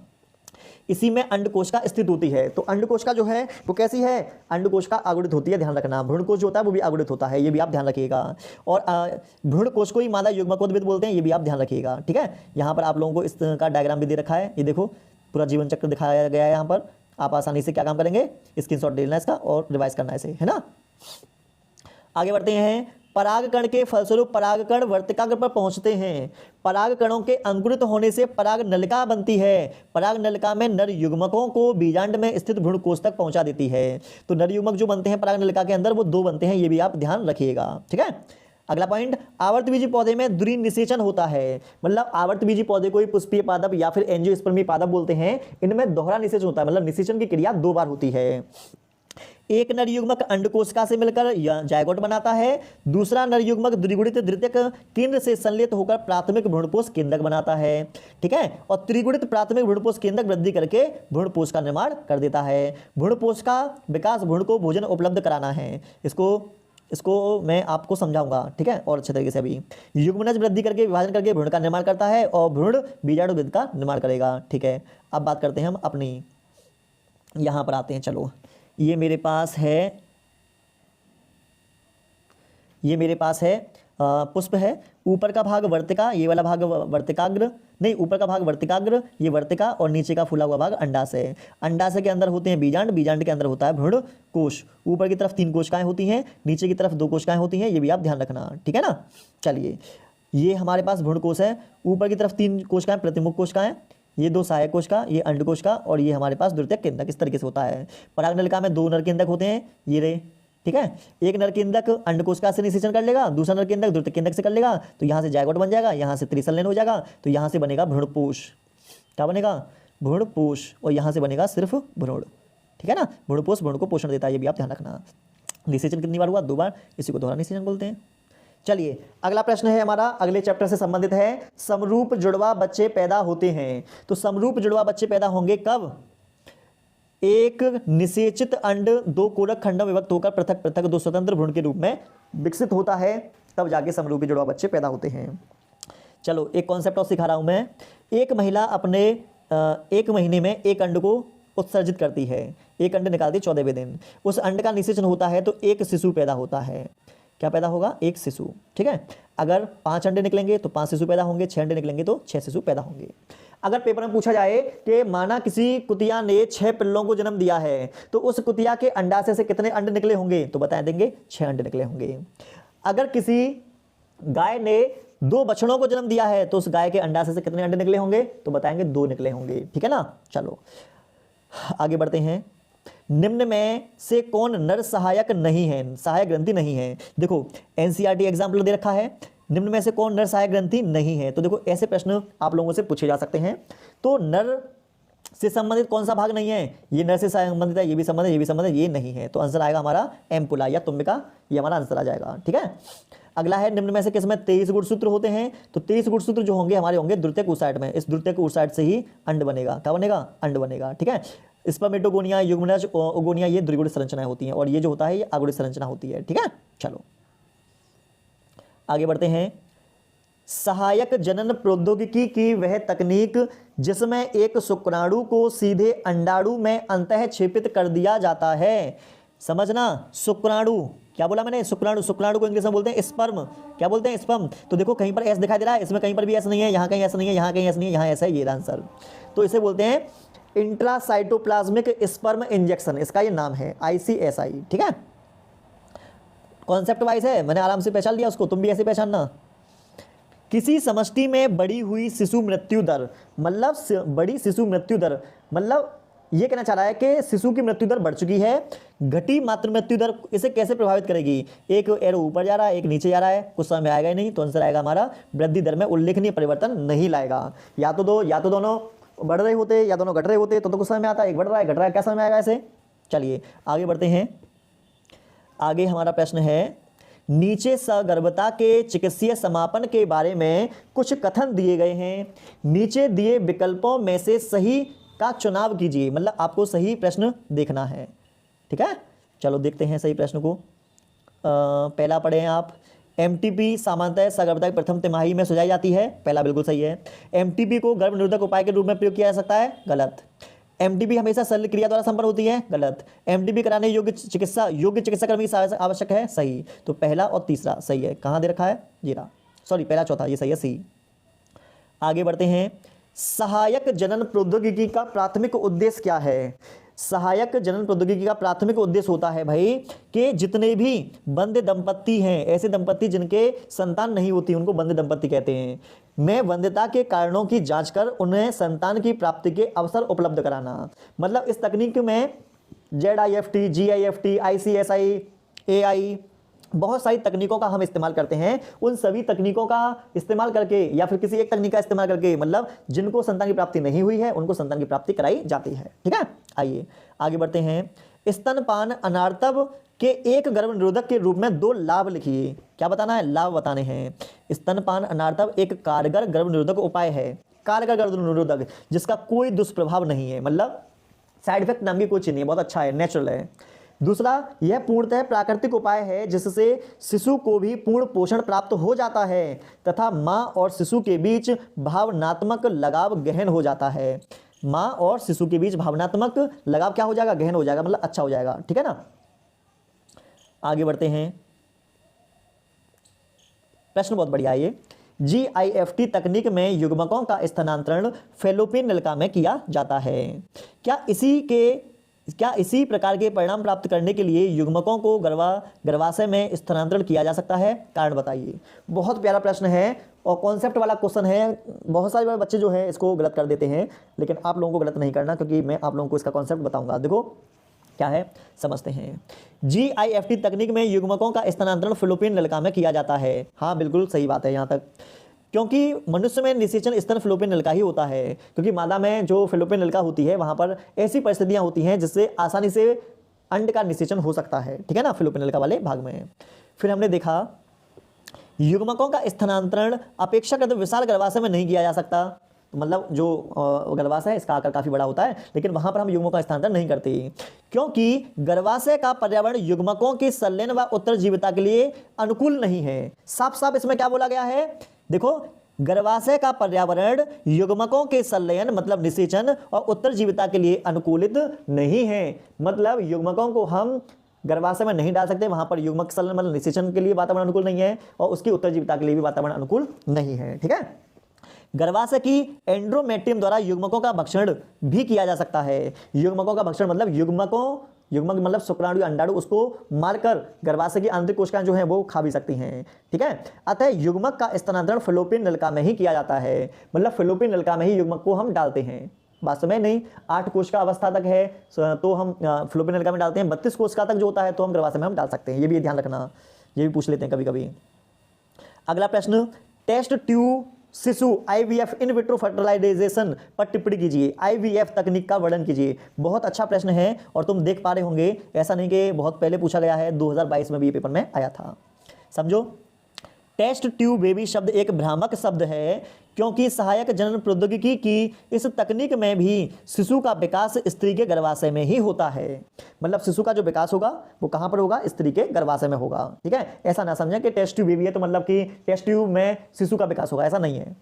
Speaker 1: इसी में अंडकोश का स्थित होती है। तो अंडकोश का जो है वो कैसी है, अंडकोश का आगुणित होती है, ध्यान रखना। भ्रूणकोश जो होता है वो भी आगुणित होता है, ये भी आप ध्यान रखिएगा। और भ्रूणकोश को ही मादा युग्मकोद्भिद बोलते हैं, ये भी आप ध्यान रखिएगा, ठीक है। यहाँ पर आप लोगों को इस का डायग्राम भी दे रखा है, ये देखो पूरा जीवन चक्र दिखाया गया है यहाँ पर। आप आसानी से क्या काम करेंगे, स्क्रीनशॉट ले लेना इसका और रिवाइज करना इसे, है ना। आगे बढ़ते हैं। परागकण के फलस्वरूप परागकण वर्तिकाग्र पर पहुंचते हैं। परागकणों के अंकुरित होने से पराग नलिका बनती है। पराग नलिका में नर युग्मकों को बीजांड में स्थित भ्रूणकोश तक पहुंचा देती है। तो नर युग्मक जो बनते हैं पराग नलिका के अंदर वो 2 बनते हैं, ये भी आप ध्यान रखिएगा, ठीक है। अगला पॉइंट, आवर्तबीजी पौधे में द्वि निषेचन होता है। मतलब आवर्तबीजी पौधे को ही पुष्पीय पादप या फिर एंजियोस्पर्मी पादप बोलते हैं। इनमें दोहरा निषेचन होता है, मतलब निषेचन की क्रिया 2 बार होती है। एक नर युग्मक अंडकोशिका से मिलकर जायगोट बनाता है, दूसरा नर युग्मक द्विगुणित द्वितीयक केंद्र से संलेत होकर प्राथमिक भ्रूणपोष केंद्रक बनाता है, ठीक है। और त्रिगुणित प्राथमिक भ्रूणपोष केंद्रक वृद्धि करके भ्रूणपोष का निर्माण कर देता है। भ्रूणपोष का विकास भ्रूण को भोजन उपलब्ध कराना है। इसको मैं आपको समझाऊंगा, ठीक है, और अच्छे तरीके से। अभी युग्मनज वृद्धि करके विभाजन करके भ्रूण का निर्माण करता है और भ्रूण बीजाणुविद का निर्माण करेगा, ठीक है। अब बात करते हैं हम अपनी, यहाँ पर आते हैं। चलो, ये मेरे पास है पुष्प है, ऊपर का भाग वर्तिका, ये वाला भाग वर्तिकाग्र नहीं, ऊपर का भाग वर्तिकाग्र, ये वर्तिका, और नीचे का फूला हुआ भाग अंडाशय। अंडाशय के अंदर होते हैं बीजांड, बीजांड के अंदर होता है भ्रूणकोश। ऊपर की तरफ 3 कोशिकाएं होती हैं, नीचे की तरफ 2 कोशिकाएं होती हैं, ये भी आप ध्यान रखना, ठीक है ना। चलिए, ये हमारे पास भ्रूणकोश है, ऊपर की तरफ 3 कोशिकाएं प्रतिमुख कोशिकाएं, ये 2 सहायक कोशिका, ये अंडकोश का, और ये हमारे पास द्वितीयक केंद्रक। इस तरीके से होता है। पराग नलिका में 2 नर केंद्रक होते हैं, ये रे, ठीक है। एक नर केंद्रक अंडकोशिका से निषेचन कर लेगा, दूसरा नर केंद्रक द्वितीयक केंद्रक से कर लेगा, तो यहाँ से जायगोट बन जाएगा, यहाँ से त्रिसंलयन हो जाएगा, तो यहाँ से बनेगा भ्रूणपोष। क्या बनेगा, भ्रूणपोष, और यहाँ से बनेगा सिर्फ भ्रूण, ठीक है ना। भ्रूणपोष भ्रूण को पोषण देता है, ये भी आप ध्यान रखना। निषेचन कितनी बार हुआ, 2 बार, इसी को दोहरा निषेचन बोलते हैं। चलिए, अगला प्रश्न है हमारा, अगले चैप्टर से संबंधित है। समरूप जुड़वा बच्चे पैदा होते हैं। तो समरूप जुड़वा बच्चे पैदा होंगे कब, एक निषेचित अंड 2 कोरक खंडों में विभक्त होकर पृथक पृथक 2 स्वतंत्र भ्रूण के रूप में विकसित होता है, तब जाके समरूपी जुड़वा बच्चे पैदा होते हैं। चलो, एक कॉन्सेप्ट और सिखा रहा हूं मैं। एक महिला अपने 1 महीने में एक अंड को उत्सर्जित करती है, एक अंड निकालती 14वें दिन। उस अंड का निषेचन होता है तो एक शिशु पैदा होता है। क्या पैदा होगा, एक शिशु, ठीक है। अगर 5 अंडे निकलेंगे तो 5 शिशु पैदा होंगे, 6 अंडे निकलेंगे तो 6 शिशु पैदा होंगे। अगर पेपर में पूछा जाए कि माना किसी कुतिया ने 6 पिल्लों को जन्म दिया है, तो उस कुतिया के अंडाशय से कितने अंडे निकले होंगे, तो बता देंगे 6 अंडे निकले होंगे। अगर किसी गाय ने 2 बछड़ों को जन्म दिया है, तो उस गाय के अंडाशय से कितने अंडे निकले होंगे, तो बताएंगे 2 निकले होंगे, ठीक है ना। चलो, आगे बढ़ते हैं। निम्न में से कौन नर सहायक नहीं है, सहायक ग्रंथि नहीं है। देखो, एनसीईआरटी एग्जाम्पल दे रखा है, निम्न में से कौन नर सहायक ग्रंथि नहीं है। तो देखो, ऐसे प्रश्न आप लोगों से पूछे जा सकते हैं। तो नर से संबंधित कौन सा भाग नहीं है, ये नर से संबंधित है, ये भी संबंधित, ये भी संबंधित, ये नहीं है। तो आंसर आएगा हमारा एम्पुला या तुम्बिका, ये हमारा आंसर आ जाएगा, ठीक है। अगला है, निम्न में से किसमें 23 गुणसूत्र होते हैं। तो 23 गुणसूत्र जो होंगे हमारे होंगे द्वितीयक oocyte में। इस द्वितीयक oocyte से ही अंड बनेगा। क्या बनेगा, अंड बनेगा, ठीक है। स्पर्मेटोगोनिया, युग्मनज, ओगोनिया, ये द्विगुणित संरचनाएं होती हैं, और ये जो होता है ये अगुणित संरचना होती है, ठीक है। चलो, आगे बढ़ते हैं। सहायक जनन प्रौद्योगिकी की वह तकनीक जिसमें एक शुक्राणु को सीधे अंडाणु में अंतःक्षेपित कर दिया जाता है। समझना, शुक्राणु, क्या बोला मैंने, शुक्राणु। शुक्राणु को इंग्लिश में बोलते हैं स्पर्म। क्या बोलते हैं, स्पर्म। तो देखो, कहीं पर एस दिखाई दे रहा है, इसमें कहीं पर भी एस नहीं है, यहाँ कहीं एस नहीं है, यहाँ कहीं एस नहीं है, यहाँ ऐसा है, ये आंसर। तो इसे बोलते हैं इंट्रासाइटोप्लाज्मिक स्पर्म इंजेक्शन, इसका ये नाम है, ICSI, ठीक है। कॉन्सेप्ट वाइज है, मैंने आराम से पहचान लिया उसको, तुम भी ऐसे पहचानना। किसी समष्टि में बढ़ी हुई शिशु मृत्यु दर, मतलब बड़ी शिशु मृत्यु दर, मतलब ये कहना चाह रहा है कि शिशु की मृत्यु दर बढ़ चुकी है। घटी मातृ मृत्यु दर इसे कैसे प्रभावित करेगी, एक एरो ऊपर जा रहा है, एक नीचे जा रहा है, कुछ समय में आएगा ही नहीं। तो आंसर आएगा हमारा वृद्धि दर में उल्लेखनीय परिवर्तन नहीं लाएगा। या तो दोनों बढ़ रहे होते या दोनों घट रहे होते तो कुछ समय में आता, एक बढ़ रहा है, घट रहा है, क्या समय में आएगा ऐसे। चलिए, आगे बढ़ते हैं। आगे हमारा प्रश्न है, नीचे सगर्भता के चिकित्सीय समापन के बारे में कुछ कथन दिए गए हैं। नीचे दिए विकल्पों में से सही का चुनाव कीजिए। मतलब आपको सही प्रश्न देखना है, ठीक है। चलो देखते हैं सही प्रश्न को। पहला पढ़ें आप। MTP सामान्यतः सगर्भता की प्रथम तिमाही में सुझाई जाती है। पहला बिल्कुल सही है। MTP को गर्भ निरोधक उपाय के रूप में प्रयोग किया जा सकता है, गलत। एमडीबी हमेशा शल्य क्रिया द्वारा संपन्न होती है, गलत। एमडीबी कराने योग्य चिकित्सा कर्मी की आवश्यक है, सही। तो पहला और तीसरा सही है। कहाँ दे रखा है, ये रहा, सॉरी पहला चौथा, ये सही है, सी। आगे बढ़ते हैं। सहायक जनन प्रौद्योगिकी का प्राथमिक उद्देश्य क्या है? सहायक जनन प्रौद्योगिकी का प्राथमिक उद्देश्य होता है भाई कि जितने भी बंद दंपत्ति हैं, ऐसे दंपत्ति जिनके संतान नहीं होती, उनको बंद दंपत्ति कहते हैं, में वंध्यता के कारणों की जांच कर उन्हें संतान की प्राप्ति के अवसर उपलब्ध कराना। मतलब इस तकनीक में ZIFT, GIFT, ICSI, AI, बहुत सारी तकनीकों का हम इस्तेमाल करते हैं। उन सभी तकनीकों का इस्तेमाल करके या फिर किसी एक तकनीक का इस्तेमाल करके, मतलब जिनको संतान की प्राप्ति नहीं हुई है उनको संतान की प्राप्ति कराई जाती है। ठीक है, आइए आगे बढ़ते हैं। स्तनपान अनार्तव के एक गर्भ निरोधक के रूप में 2 लाभ लिखिए। क्या बताना है? लाभ बताने हैं। स्तनपान अनार्तव एक कारगर गर्भ निरोधक उपाय है, कारगर गर्भ निरोधक जिसका कोई दुष्प्रभाव नहीं है, मतलब साइड इफेक्ट नाम की कोई चीज नहीं है, बहुत अच्छा है, नेचुरल है। दूसरा, यह पूर्णतः प्राकृतिक उपाय है जिससे शिशु को भी पूर्ण पोषण प्राप्त हो जाता है तथा माँ और शिशु के बीच भावनात्मक लगाव गहन हो जाता है। माँ और शिशु के बीच भावनात्मक लगाव क्या हो जाएगा? गहन हो जाएगा, मतलब अच्छा हो जाएगा। ठीक है ना, आगे बढ़ते हैं। प्रश्न बहुत बढ़िया है ये। GIFT तकनीक में युग्मकों का स्थानांतरण फैलोपियन नलिका में किया जाता है। क्या इसी प्रकार के परिणाम प्राप्त करने के लिए युग्मकों को गर्भाशय में स्थानांतरण किया जा सकता है? कारण बताइए। बहुत प्यारा प्रश्न है और कॉन्सेप्ट वाला क्वेश्चन है। बहुत सारे बच्चे जो है इसको गलत कर देते हैं, लेकिन आप लोगों को गलत नहीं करना, क्योंकि मैं आप लोगों को इसका कॉन्सेप्ट बताऊंगा। देखो क्या है, समझते हैं। GIFT तकनीक में युग्मकों का स्थानांतरण फैलोपियन नलिका में किया जाता है। हाँ बिल्कुल सही बात है यहाँ तक, क्योंकि मनुष्य में निषेचन स्तन फैलोपियन नलिका ही होता है, क्योंकि मादा में जो फैलोपियन नलिका होती है वहां पर ऐसी परिस्थितियां होती हैं जिससे आसानी से अंड का निषेचन हो सकता है। ठीक है ना, फैलोपियन नलिका वाले भाग में। फिर हमने देखा युग्मकों का स्थानांतरण अपेक्षाकृत विशाल गर्भाशय में नहीं किया जा सकता। तो मतलब जो गर्भाशय है इसका आकार काफी बड़ा होता है, लेकिन वहां पर हम युग्मकों का स्थानांतरण नहीं करते, क्योंकि गर्भाशय का पर्यावरण युग्मकों की संलयन व उत्तरजीविता के लिए अनुकूल नहीं है। साफ साफ इसमें क्या बोला गया है, देखो, गर्भाशय का पर्यावरण युग्मकों के संलयन मतलब निषेचन और उत्तरजीविता के लिए अनुकूलित नहीं है। मतलब युग्मकों को हम गर्भाशय में नहीं डाल सकते, वहां पर युग्मक संलयन मतलब निषेचन के लिए वातावरण अनुकूल नहीं है और उसकी उत्तरजीविता के लिए भी वातावरण अनुकूल नहीं है। ठीक है, गर्भाशय की एंड्रोमेट्रियम द्वारा युग्मकों का भक्षण भी किया जा सकता है। युग्मकों का भक्षण मतलब युग्मक मतलब शुक्राणु अंडाणु, उसको मारकर गर्भाशय की आंतरिक कोशिकाएं जो हैं वो खा भी सकती हैं। ठीक है, अतः युग्मक का स्थानांतरण फैलोपियन नलिका में ही किया जाता है, मतलब फैलोपियन नलिका में ही युग्मक को हम डालते हैं। वास्तव में नहीं, 8 कोशिका अवस्था तक है तो हम फैलोपियन नलिका में डालते हैं, 32 कोशिका तक जो होता है तो हम गर्भाशय में हम डाल सकते हैं। ये भी ध्यान रखना, ये भी पूछ लेते हैं कभी कभी। अगला प्रश्न, टेस्ट ट्यूब शिशु IVF इन विट्रो फर्टिलाइजेशन पर टिप्पणी कीजिए। IVF तकनीक का वर्णन कीजिए। बहुत अच्छा प्रश्न है और तुम देख पा रहे होंगे, ऐसा नहीं कि बहुत पहले पूछा गया है, 2022 में भी पेपर में आया था। समझो, टेस्ट ट्यूब बेबी शब्द एक भ्रामक शब्द है, क्योंकि सहायक जनन प्रौद्योगिकी की इस तकनीक में भी शिशु का विकास स्त्री के गर्भाशय में ही होता है। मतलब शिशु का जो विकास होगा वो कहां पर होगा? स्त्री के गर्भाशय में होगा। ठीक है, ऐसा ना समझें कि टेस्ट ट्यूब बेबी है तो मतलब कि टेस्ट ट्यूब में शिशु का विकास होगा, ऐसा नहीं है।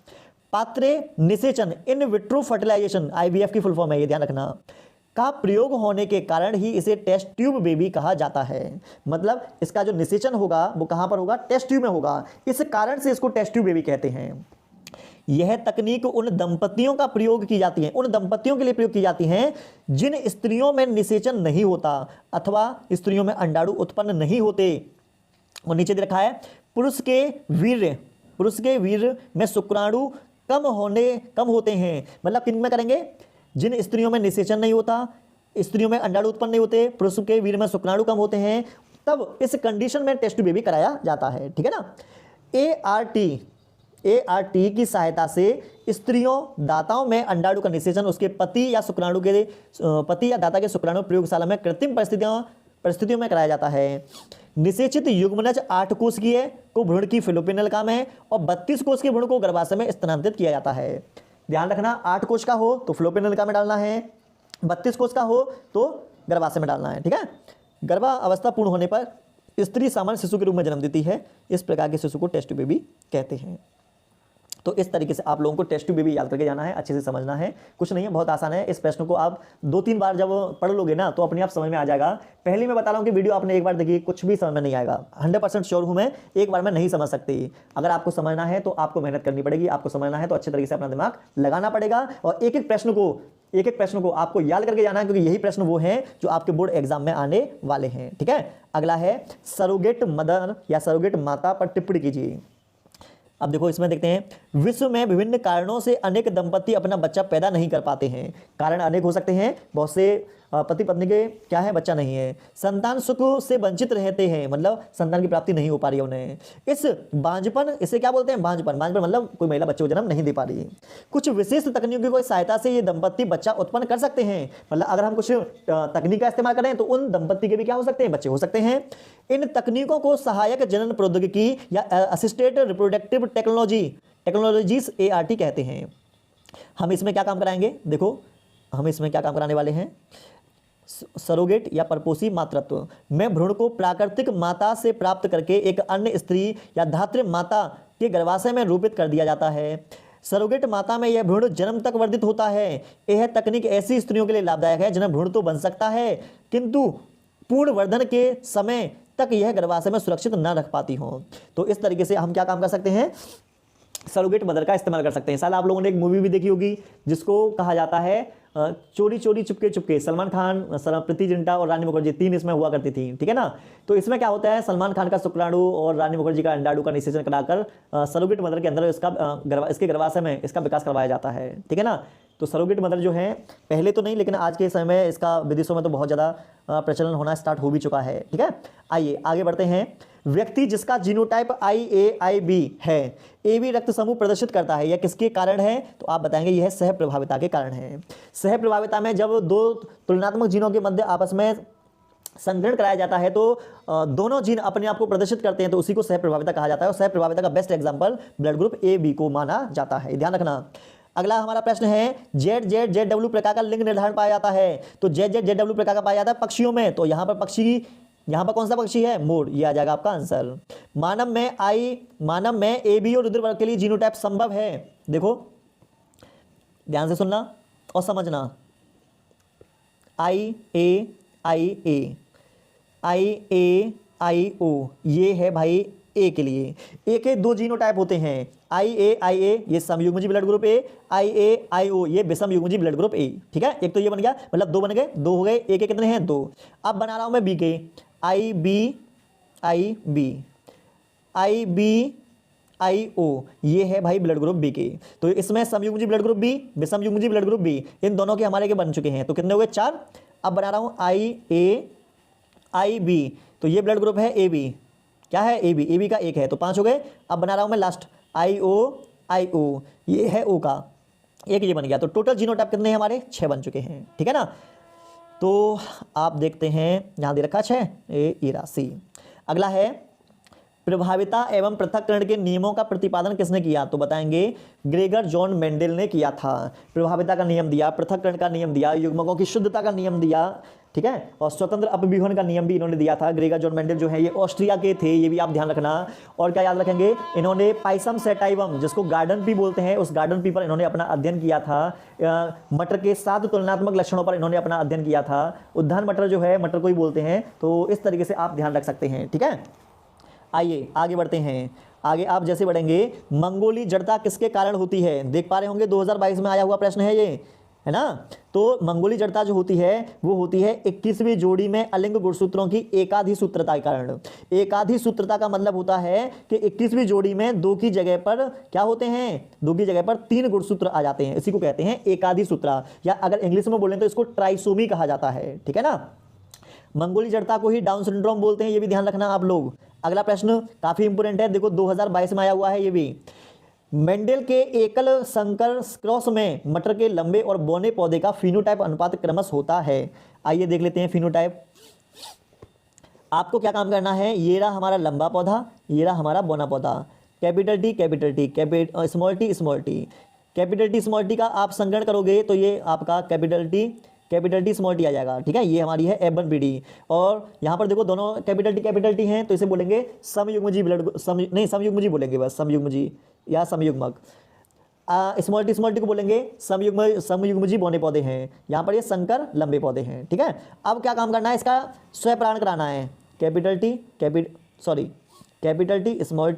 Speaker 1: पात्रे निषेचन इन विट्रो फर्टिलाइजेशन IVF की फुल फॉर्म है, ये ध्यान रखना, का प्रयोग होने के कारण ही इसे टेस्ट ट्यूब बेबी कहा जाता है। मतलब इसका जो निषेचन होगा वो कहां पर होगा? टेस्ट ट्यूब में होगा, इस कारण से इसको टेस्ट ट्यूब बेबी कहते हैं। यह तकनीक उन दंपतियों का प्रयोग की जाती है, उन दंपतियों के लिए प्रयोग की जाती है जिन स्त्रियों में निषेचन नहीं होता अथवा स्त्रियों में अंडाणु उत्पन्न नहीं होते। और नीचे दे रखा है, पुरुष के वीर्य में शुक्राणु कम होते हैं। मतलब किन में करेंगे? जिन स्त्रियों में निषेचन नहीं होता, स्त्रियों में अंडाणु उत्पन्न नहीं होते, पुरुष के वीर्य में शुक्राणु कम होते हैं, तब इस कंडीशन में टेस्ट ट्यूब बेबी कराया जाता है। ठीक है ना, ART की सहायता से स्त्रियों दाताओं में अंडाणु का निषेचन उसके पति या दाता के शुक्राणु प्रयोगशाला में कृत्रिम परिस्थितियों में कराया जाता है। निषेचित युग्मनज 8 कोशिकीय को भ्रूण की फैलोपियन नलिका में और 32 कोश के भ्रूण को गर्भाशय में स्थानांतरित किया जाता है। ध्यान रखना, 8 कोश का हो तो फैलोपियन नलिका में डालना है, 32 कोश का हो तो गर्भाशय में डालना है। ठीक है, गर्भावस्था पूर्ण होने पर स्त्री सामान्य शिशु के रूप में जन्म देती है। इस प्रकार के शिशु को टेस्ट ट्यूब बेबी कहते हैं।
Speaker 2: तो इस तरीके से आप लोगों को टेस्ट ट्यूब भी याद करके जाना है, अच्छे से समझना है, कुछ नहीं है, बहुत आसान है। इस प्रश्न को आप 2-3 बार जब पढ़ लोगे ना तो अपने आप समझ में आ जाएगा। पहले मैं बता रहा हूं कि वीडियो आपने एक बार देखी, कुछ भी समझ में नहीं आएगा, 100% श्योर हूं मैं, एक बार में नहीं समझ सकती। अगर आपको समझना है तो आपको मेहनत करनी पड़ेगी, आपको समझना है तो अच्छे तरीके से अपना दिमाग लगाना पड़ेगा और एक एक प्रश्न को आपको याद करके जाना है, क्योंकि यही प्रश्न वो हैं जो आपके बोर्ड एग्जाम में आने वाले हैं। ठीक है, अगला है सरोगेट मदर या सरोगेट माता पर टिप्पणी कीजिए। अब देखो इसमें देखते हैं, विश्व में विभिन्न कारणों से अनेक दंपति अपना बच्चा पैदा नहीं कर पाते हैं। कारण अनेक हो सकते हैं, बहुत से पति पत्नी के क्या है, बच्चा नहीं है। संतान सुख से वंचित रहते हैं, मतलब संतान की प्राप्ति नहीं हो पा रही है उन्हें। इस बांझपन, इसे क्या बोलते हैं, बांझपन मतलब कोई महिला बच्चे को जन्म नहीं दे पा रही है। कुछ विशेष तकनीकों की सहायता से ये दंपति बच्चा उत्पन्न कर सकते हैं, मतलब अगर हम कुछ तकनीक का इस्तेमाल करें तो उन दंपति के भी क्या हो सकते हैं, बच्चे हो सकते हैं। इन तकनीकों को सहायक जनन प्रौद्योगिकी या असिस्टेड रिप्रोडक्टिव टेक्नोलॉजीज ART कहते हैं। हम इसमें क्या काम कराएंगे, देखो हम इसमें क्या काम कराने वाले हैं, सरोगेट या परपोषी मातृत्व में भ्रूण को प्राकृतिक माता से प्राप्त करके एक अन्य स्त्री या धात्री माता के गर्भाशय में रोपित कर दिया जाता है। सरोगेट माता में यह भ्रूण जन्म तक वर्धित होता है। यह तकनीक ऐसी स्त्रियों के लिए लाभदायक है जिन्हें भ्रूण तो बन सकता है किंतु पूर्ण वर्धन के समय तक यह गर्भाशय में सुरक्षित न रख पाती हो। तो इस तरीके से हम क्या काम कर सकते हैं, सरोगेट मदर का इस्तेमाल कर सकते हैं। साल आप लोगों ने एक मूवी भी देखी होगी जिसको कहा जाता है चोरी चोरी चुपके चुपके। सलमान खान, प्रीति जिंटा और रानी मुखर्जी 3 इसमें हुआ करती थी, ठीक है ना। तो इसमें क्या होता है, सलमान खान का शुक्राणु और रानी मुखर्जी का अंडाणु का निषेचन कराकर सरोगेट मदर के अंदर इसके गर्भाशय में इसका विकास करवाया जाता है, ठीक है ना। तो सरोगेट मदर जो है, पहले तो नहीं लेकिन आज के समय में इसका विदेशों में तो बहुत ज़्यादा प्रचलन होना स्टार्ट हो भी चुका है, ठीक है। आइए आगे बढ़ते हैं। व्यक्ति जिसका जीनोटाइप IAIB है, AB रक्त समूह प्रदर्शित करता है, यह किसके कारण है, तो आप बताएंगे यह सह प्रभाविता के कारण है। सह प्रभाविता में जब दो तुलनात्मक जीनों के मध्य आपस में संकरण कराया जाता है तो दोनों जीन अपने आप को प्रदर्शित करते हैं, तो उसी को सह प्रभाविता कहा जाता है। और सह प्रभाविता का best example blood group AB को माना जाता है, ध्यान रखना। अगला हमारा प्रश्न है, ZZZW प्रकार का लिंग निर्धारण पाया जाता है, तो ZZZW प्रकार का पाया जाता है पक्षियों में, तो यहाँ पर कौन सा पक्षी है, मोर, ये आ जाएगा आपका आंसर। मानव में AB और रुधिर वर्ग के लिए जीनोटाइप संभव है। देखो ध्यान से सुनना और समझना, IAIO ये है भाई A के लिए। A के 2 जीनोटाइप होते हैं, IAIA ये समयुग्मजी ब्लड ग्रुप A, IAIO ये विषमयुग्मजी ब्लड ग्रुप A, ठीक है। एक तो ये बन गया, मतलब 2 बन गए, 2 हो गए। A के कितने हैं, 2। अब बना रहा हूं मैं B के, IBIO ये है भाई ब्लड ग्रुप B के। तो इसमें समयुग्मजी ब्लड ग्रुप B, विषमयुग्मजी ब्लड ग्रुप B, इन दोनों के हमारे के बन चुके हैं, तो कितने हो गए, 4। अब बना रहा हूं IAIB, तो ये ब्लड ग्रुप है AB, क्या है, AB का 1 है, तो 5 हो गए। अब बना रहा हूं मैं लास्ट IOIO, ये है O का 1, ये बन गया। तो टोटल जीनोटाइप कितने हैं हमारे, 6 बन चुके हैं, ठीक है ना। तो आप देखते हैं यहाँ दे रखा 6, ये राशि। अगला है, प्रभाविता एवं पृथक्करण के नियमों का प्रतिपादन किसने किया, तो बताएंगे ग्रेगर जॉन मेंडल ने किया था। प्रभाविता का नियम दिया, पृथक्करण का नियम दिया, युग्मकों की शुद्धता का नियम दिया, ठीक है, और स्वतंत्र अपव्यूहन का नियम भी इन्होंने दिया था। ग्रेगर जॉन मेंडल जो है ये ऑस्ट्रिया के थे, ये भी आप ध्यान रखना। और क्या याद रखेंगे, इन्होंने पाइसम सेटाइवम जिसको गार्डन पी बोलते हैं, उस गार्डन पी पर इन्होंने अपना अध्ययन किया था। मटर के 7 तुलनात्मक लक्षणों पर इन्होंने अपना अध्ययन किया था। उद्यान मटर जो है, मटर को ही बोलते हैं, तो इस तरीके से आप ध्यान रख सकते हैं, ठीक है। आइए आगे बढ़ते हैं। आगे आप जैसे बढ़ेंगे, मंगोली जड़ता किसके कारण होती है, देख पा रहे होंगे 2022 में आया हुआ प्रश्न है ये, है ना। तो मंगोली जड़ता जो होती है वो होती है 21वीं जोड़ी में अलिंग गुणसूत्रों की एकाधी सूत्रता के कारण। एकाधी सूत्रता का मतलब होता है कि 21वीं जोड़ी में 2 की जगह पर क्या होते हैं, 2 की जगह पर 3 गुणसूत्र आ जाते हैं, इसी को कहते हैं एकाधी सूत्रा, या अगर इंग्लिश में बोलें तो इसको ट्राइसोमी कहा जाता है, ठीक है ना। मंगोली जड़ता को ही डाउन सिंड्रोम बोलते हैं, ये भी ध्यान रखना आप लोग। अगला प्रश्न काफी इंपोर्टेंट है, देखो 2022 में आया हुआ है ये भी। मेंडल के एकल संकर क्रॉस में मटर के लंबे और बौने पौधे का फिनोटाइप अनुपात क्रमश होता है। आइए देख लेते हैं फिनोटाइप। आपको क्या काम करना है, ये रहा हमारा लंबा पौधा, ये रहा हमारा बौना पौधा, capital T small T, capital T small T का आप संकलन करोगे तो ये आपका कैपिटल टी स्मॉल टी आ जाएगा, ठीक है। ये हमारी है F1PD, और यहाँ पर देखो दोनों कैपिटल टी हैं, तो इसे बोलेंगे समयुग्मजी समयुग्मजी बोलेंगे, बस समयुग्मजी या समयुग्मक। स्मॉल टी को बोलेंगे समयुग्मजीय बौने पौधे हैं। यहाँ पर ये संकर लंबे पौधे हैं। ठीक है, अब क्या काम करना है, इसका स्वयं कराना है। कैपिटल टी स्मॉल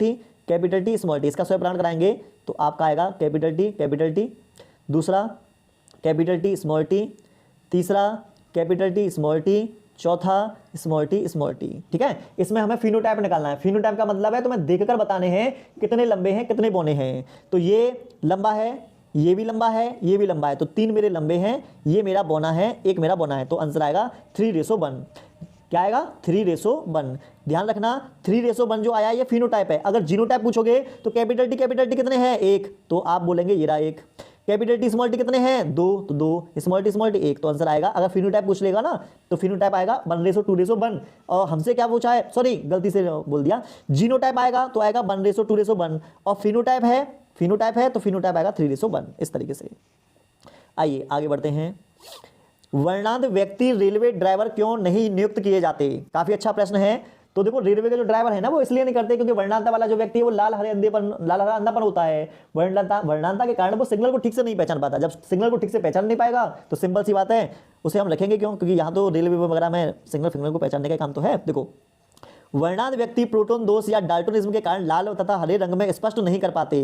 Speaker 2: टी, इसका स्वयं कराएंगे तो आपका आएगा कैपिटल टी, दूसरा कैपिटल टी स्मॉल टी, तीसरा कैपिटल टी स्मॉल टी, चौथा स्मॉल टी। ठीक है, इसमें हमें फिनोटाइप निकालना है। फिनोटाइप का मतलब है तुम्हें देखकर बताने हैं कितने लंबे हैं कितने बौने हैं। तो ये लंबा है, ये भी लंबा है, ये भी लंबा है, तो 3 मेरे लंबे हैं, ये मेरा बौना है, एक मेरा बौना है। तो आंसर आएगा 3:1। क्या आएगा, 3:1। ध्यान रखना 3:1 जो आया ये फिनोटाइप है। अगर जीनोटाइप पूछोगे तो कैपिटल टी कितने हैं, 1, तो आप बोलेंगे ये रहा 1। कैपिटल टी स्मॉल टी कितने हैं, 2, तो 2। स्मॉल टी 1, तो आंसर आएगा, अगर फिनोटाइप पूछ लेगा ना तो फिनोटाइप आएगा 1:2:1। और हमसे क्या पूछा है, सॉरी गलती से बोल दिया, जीनोटाइप आएगा तो आएगा 1:2:1। और फिनोटाइप है तो फिनोटाइप आएगा 3:1। इस तरीके से। आइए आगे बढ़ते हैं। वर्णांध व्यक्ति रेलवे ड्राइवर क्यों नहीं नियुक्त किए जाते? काफी अच्छा प्रश्न है। तो देखो रेलवे के जो ड्राइवर है ना वो इसलिए नहीं करते क्योंकि वर्णांता वाला जो व्यक्ति है वो लाल हरा अंधापन होता है। वर्णांता के कारण वो सिग्नल को ठीक से नहीं पहचान पाता। जब सिग्नल को ठीक से पहचान नहीं पाएगा तो सिंपल सी बात है उसे हम रखेंगे क्यों, क्योंकि यहाँ तो रेलवे वगैरह में सिग्नल को पहचानने का काम तो है। देखो वर्णांध व्यक्ति प्रोटॉन दोष या डाल्टोनिज्म के कारण लाल तथा हरे रंग में स्पष्ट नहीं कर पाते।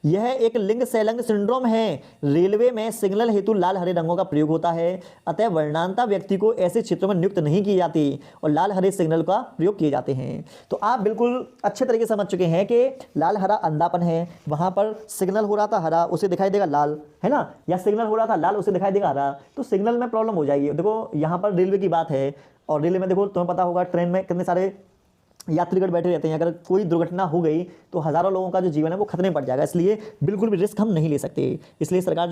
Speaker 2: यह एक लिंग संलग्न सिंड्रोम है। रेलवे में सिग्नल हेतु लाल हरे रंगों का प्रयोग होता है, अतः वर्णांता व्यक्ति को ऐसे क्षेत्रों में नियुक्त नहीं की जाती और लाल हरे सिग्नल का प्रयोग किए जाते हैं। तो आप बिल्कुल अच्छे तरीके से समझ चुके हैं कि लाल हरा अंधापन है, वहां पर सिग्नल हो रहा था हरा, उसे दिखाई देगा लाल, है ना, या सिग्नल हो रहा था लाल, उसे दिखाई देगा हरा, तो सिग्नल में प्रॉब्लम हो जाएगी। देखो यहाँ पर रेलवे की बात है और रेलवे में देखो तुम्हें पता होगा ट्रेन में कितने सारे यात्रीगण बैठे रहते हैं। अगर कोई दुर्घटना हो गई तो हजारों लोगों का जो जीवन है वो खतरे में पड़ जाएगा। इसलिए बिल्कुल भी रिस्क हम नहीं ले सकते। इसलिए सरकार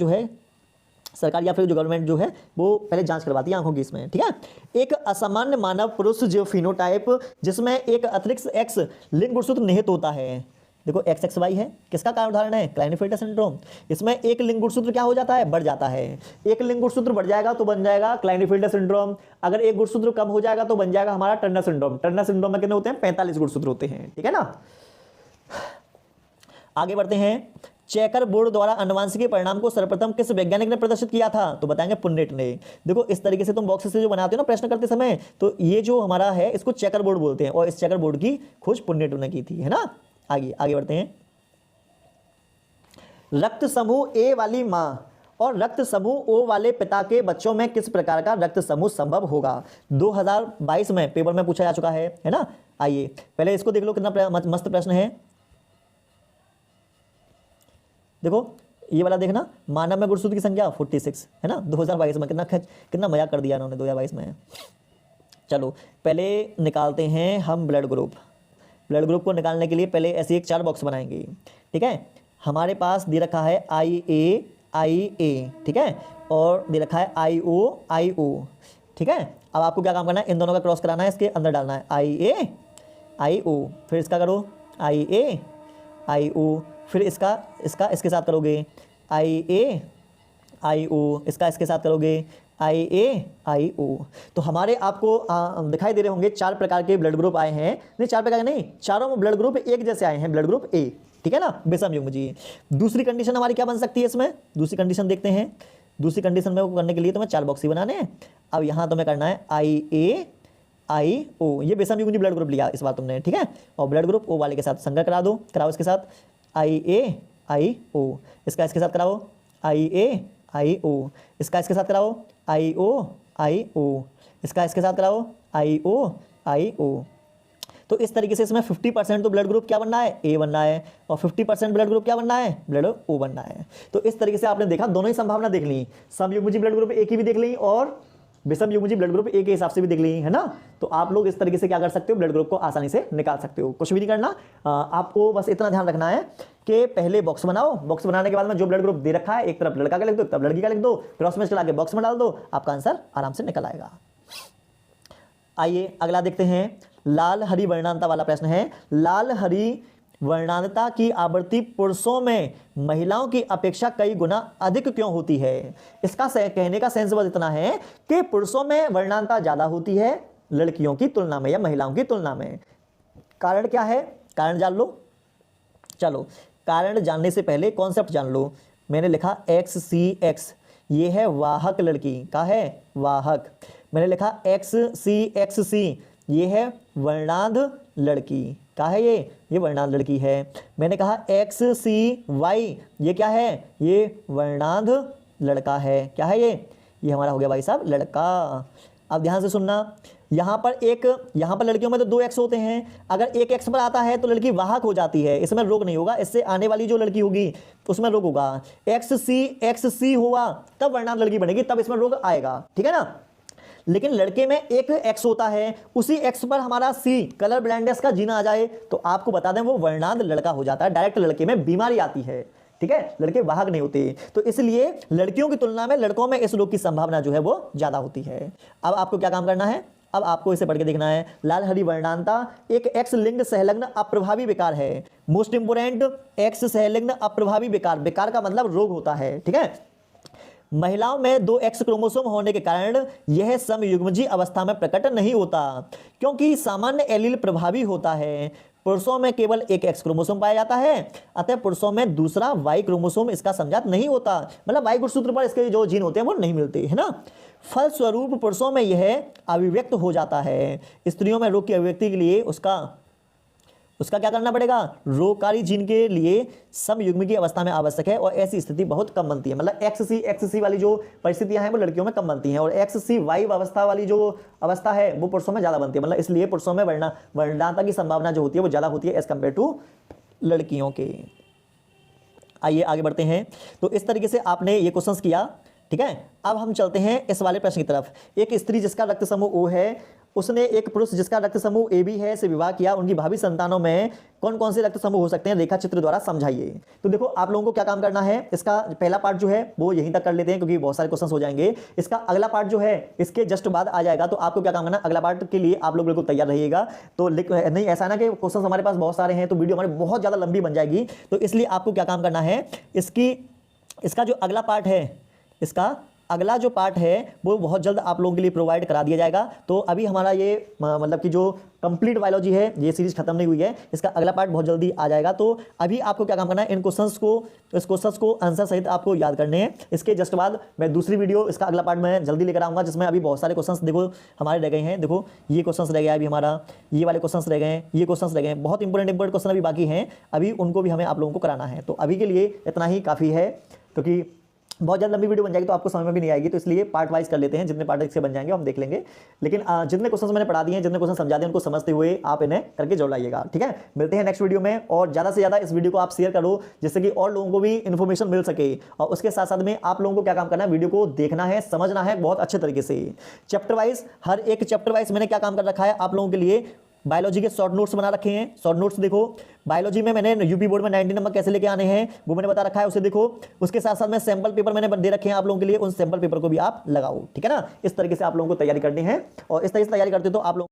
Speaker 2: या फिर जो गवर्नमेंट जो है वो पहले जांच करवाती है आंखों की इसमें। ठीक है, एक असामान्य मानव पुरुष जो फिनोटाइप जिसमें एक अतिरिक्त एक्स लिंग गुणसूत्र निहित होता है। देखो XXY है, किसका कारण उदाहरण है, क्लाइनेफेल्टर सिंड्रोम। इसमें एक लिंग गुणसूत्र क्या हो जाता है, बढ़ जाता है। एक लिंग गुणसूत्र बढ़ जाएगा तो बन जाएगा क्लाइनेफेल्टर सिंड्रोम। अगर एक गुणसूत्र कम हो जाएगा तो बन जाएगा हमारा टर्नर सिंड्रोम। टर्नर सिंड्रोम में कितने होते हैं, 45 गुणसूत्र होते हैं। ठीक है ना, आगे बढ़ते हैं। चेकर बोर्ड द्वारा अनुवांशिकी परिणाम को सर्वप्रथम किस वैज्ञानिक ने प्रदर्शित किया था? तो बताएंगे पुन्नेट ने। देखो इस तरीके से तुम बॉक्स से जो बनाते हो ना प्रश्न करते समय, तो ये जो हमारा है इसको चेकर बोर्ड बोलते हैं और इस चेकर बोर्ड की खोज पुन्नेट ने की थी, है ना। आगे बढ़ते हैं। रक्त समूह ए वाली मां और रक्त समूह ओ वाले पिता के बच्चों में किस प्रकार का रक्त समूह संभव होगा? 2022 में पेपर में पूछा जा चुका है ना। आइए पहले इसको देख लो, कितना मस्त प्रश्न है। देखो ये वाला देखना, मानव में गुणसूत्र की संख्या 46 है ना 2022 में। कितना मजाक कर दिया इन्होंने 2022 में। चलो पहले निकालते हैं हम ब्लड ग्रुप को निकालने के लिए पहले ऐसे एक 4 बॉक्स बनाएंगे। ठीक है, हमारे पास दे रखा है IA, ठीक है, और दे रखा है IO। ठीक है, अब आपको क्या काम करना है, इन दोनों का क्रॉस कराना है, इसके अंदर डालना है IO, फिर इसका करो IO, फिर इसका इसके साथ करोगे IO, इसका इसके साथ करोगे IO। तो हमारे आपको दिखाई दे रहे होंगे 4 प्रकार के ब्लड ग्रुप आए हैं। नहीं 4 प्रकार नहीं, चारों ब्लड ग्रुप एक जैसे आए हैं, ब्लड ग्रुप A। ठीक है ना, विषम युग्म जी। दूसरी कंडीशन हमारी क्या बन सकती है इसमें, दूसरी कंडीशन देखते हैं। दूसरी कंडीशन में करने के लिए तुम्हें 4 बॉक्स ही बनाने हैं। अब यहाँ तुम्हें करना है IO, ये विषम युग्म ब्लड ग्रुप लिया इस बार तुमने। ठीक है, और ब्लड ग्रुप O वाले के साथ संकर कराओ इसके साथ IO, इसका इसके साथ कराओ IO, इसका इसके साथ कराओ IO, इसका इसके साथ कराओ IO। तो इस तरीके से इसमें 50% तो ब्लड ग्रुप क्या बनना है, A बनना है, और 50% ब्लड ग्रुप क्या बनना है, ब्लड O बनना है। तो इस तरीके से आपने देखा, दोनों ही संभावना देख ली, समयुग्मजी ब्लड ग्रुप A की भी देख ली और विषम युग्मजी ब्लड ग्रुप A के हिसाब से भी देख ली, है ना। तो आप लोग इस तरीके से क्या कर सकते हो, ब्लड ग्रुप को आसानी से निकाल सकते हो। कुछ भी नहीं करना, आपको बस इतना ध्यान रखना है कि पहले बॉक्स बनाओ, बॉक्स बनाने के बाद में जो ब्लड ग्रुप दे रखा है एक तरफ लड़का का लिख दो, एक तरफ लड़की का लिख दो, क्रॉस मैच चला के बॉक्स में डाल दो, आपका आंसर आराम से निकल आएगा। आइए अगला देखते हैं, लाल हरी वर्णांता वाला प्रश्न है। लाल हरी वर्णांतता की आवृत्ति पुरुषों में महिलाओं की अपेक्षा कई गुना अधिक क्यों होती है? इसका कहने का सेंस बस इतना है कि पुरुषों में वर्णांतता ज्यादा होती है लड़कियों की तुलना में या महिलाओं की तुलना में। कारण क्या है, कारण जान लो। चलो कारण जानने से पहले कॉन्सेप्ट जान लो। मैंने लिखा XCX, ये है वाहक लड़की, का है वाहक। मैंने लिखा XCXC, ये है वर्णांध लड़की, का है ये वर्णांध लड़की है। मैंने कहा XCY, ये क्या है, ये वर्णांध लड़का है, क्या है ये हमारा हो गया भाई साहब लड़का। अब ध्यान से सुनना, यहाँ पर लड़कियों में तो 2 X होते हैं, अगर एक X पर आता है तो लड़की वाहक हो जाती है, इसमें रोग नहीं होगा, इससे आने वाली जो लड़की होगी उसमें रोग होगा। XC हुआ तब वर्णांध लड़की बनेगी, तब इसमें रोग आएगा, ठीक है ना। लेकिन लड़के में एक X होता है, उसी X पर हमारा C कलर ब्लाइंडनेस का जीन आ जाए तो आपको बता दें वो वर्णांध लड़का हो जाता है, डायरेक्ट लड़के में बीमारी आती है, ठीक है, लड़के वाहक नहीं होते। तो इसलिए लड़कियों की तुलना में लड़कों में इस रोग की संभावना जो है वो ज्यादा होती है। अब आपको क्या काम करना है, अब आपको इसे पढ़ के देखना है। लाल हरी वर्णांता एक X लिंग्ड सहलग्न अप्रभावी विकार है। मोस्ट इंपोर्टेंट, X सहलग्न अप्रभावी विकार, विकार का मतलब रोग होता है, ठीक है। महिलाओं में 2 X क्रोमोसोम होने के कारण यह समयुग्मजी अवस्था में प्रकट नहीं होता, क्योंकि सामान्य एलील प्रभावी होता है। पुरुषों में केवल एक X क्रोमोसोम पाया जाता है, अतः पुरुषों में दूसरा Y क्रोमोसोम इसका संजात नहीं होता, मतलब Y गुणसूत्र पर इसके जो जीन होते हैं वो नहीं मिलते, है ना। फलस्वरूप पुरुषों में यह अभिव्यक्त हो जाता है। स्त्रियों में रोग की अभिव्यक्ति के लिए उसका क्या करना पड़ेगा, रोगकारी जीन के लिए समयुग्म की अवस्था में आवश्यक है, और ऐसी स्थिति बहुत कम बनती है। मतलब XC वाली जो परिस्थितियां हैं वो लड़कियों में कम बनती हैं, और XCY अवस्था वाली जो अवस्था है वो पुरुषों में ज्यादा बनती है। मतलब इसलिए पुरुषों में वर्णांता की संभावना जो होती है वो ज्यादा होती है एज कम्पेयर टू लड़कियों के। आइए आगे बढ़ते हैं। तो इस तरीके से आपने ये क्वेश्चंस किया, ठीक है। अब हम चलते हैं इस वाले प्रश्न की तरफ। एक स्त्री जिसका रक्त समूह O है, उसने एक पुरुष जिसका रक्त समूह AB है से विवाह किया, उनकी भावी संतानों में कौन कौन से रक्त समूह हो सकते हैं, रेखा चित्र द्वारा समझाइए। तो देखो आप लोगों को क्या काम करना है, इसका पहला पार्ट जो है वो यहीं तक कर लेते हैं क्योंकि बहुत सारे क्वेश्चंस हो जाएंगे। इसका अगला पार्ट जो है इसके जस्ट बाद आ जाएगा, तो आपको क्या काम करना, अगला पार्ट के लिए आप लोग बिल्कुल तैयार रहिएगा। तो नहीं ऐसा ना कि क्वेश्चन हमारे पास बहुत सारे हैं तो वीडियो हमारी बहुत ज्यादा लंबी बन जाएगी, तो इसलिए आपको क्या काम करना है, इसका जो अगला पार्ट है, इसका अगला जो पार्ट है वो बहुत जल्द आप लोगों के लिए प्रोवाइड करा दिया जाएगा। तो अभी हमारा ये मतलब कि जो कंप्लीट बायोलॉजी है ये सीरीज खत्म नहीं हुई है, इसका अगला पार्ट बहुत जल्दी आ जाएगा। तो अभी आपको क्या काम करना है, इस क्वेश्चंस को आंसर सहित आपको याद करने हैं। इसके जस्ट बाद मैं दूसरी वीडियो, इसका अगला पार्ट मैं जल्दी लेकर आऊँगा, जिसमें अभी बहुत सारे क्वेश्चंस देखो हमारे रह गए हैं। देखो ये क्वेश्चंस रह गया अभी हमारा, ये वाले क्वेश्चंस रह गए हैं, ये क्वेश्चंस रह गए हैं, बहुत इंपॉर्टेंट क्वेश्चन अभी बाकी हैं, अभी उनको भी हमें आप लोगों को कराना है। तो अभी के लिए इतना ही काफ़ी है, क्योंकि बहुत ज़्यादा लंबी वीडियो बन जाएगी तो आपको समझ में भी नहीं आएगी, तो इसलिए पार्ट वाइज कर लेते हैं। जितने पार्ट इससे बन जाएंगे हम देख लेंगे, लेकिन जितने क्वेश्चंस मैंने पढ़ा दिए हैं, जितने क्वेश्चन समझा दिए उनको समझते हुए आप इन्हें करके जोड़ लाइएगा, ठीक है। मिलते हैं नेक्स्ट वीडियो में, और ज़्यादा से ज़्यादा इस वीडियो को आप शेयर करो जिससे कि और लोगों को भी इन्फॉर्मेशन मिल सके। और उसके साथ साथ में आप लोगों को क्या काम करना है, वीडियो को देखना है, समझना है बहुत अच्छे तरीके से, चैप्टर वाइज, हर एक चैप्टर वाइज मैंने क्या काम कर रखा है आप लोगों के लिए। बायोलॉजी के शॉर्ट नोट्स बना रखे हैं, शॉर्ट नोट्स देखो। बायोलॉजी में मैंने यूपी बोर्ड में 90 नंबर कैसे लेके आने हैं वो मैंने बता रखा है, उसे देखो। उसके साथ साथ में सैंपल पेपर मैंने दे रखे हैं आप लोगों के लिए, उन सैंपल पेपर को भी आप लगाओ, ठीक है ना। इस तरीके से आप लोगों को तैयारी करनी है, और इस तरीके से तैयारी करते हो तो आप लोग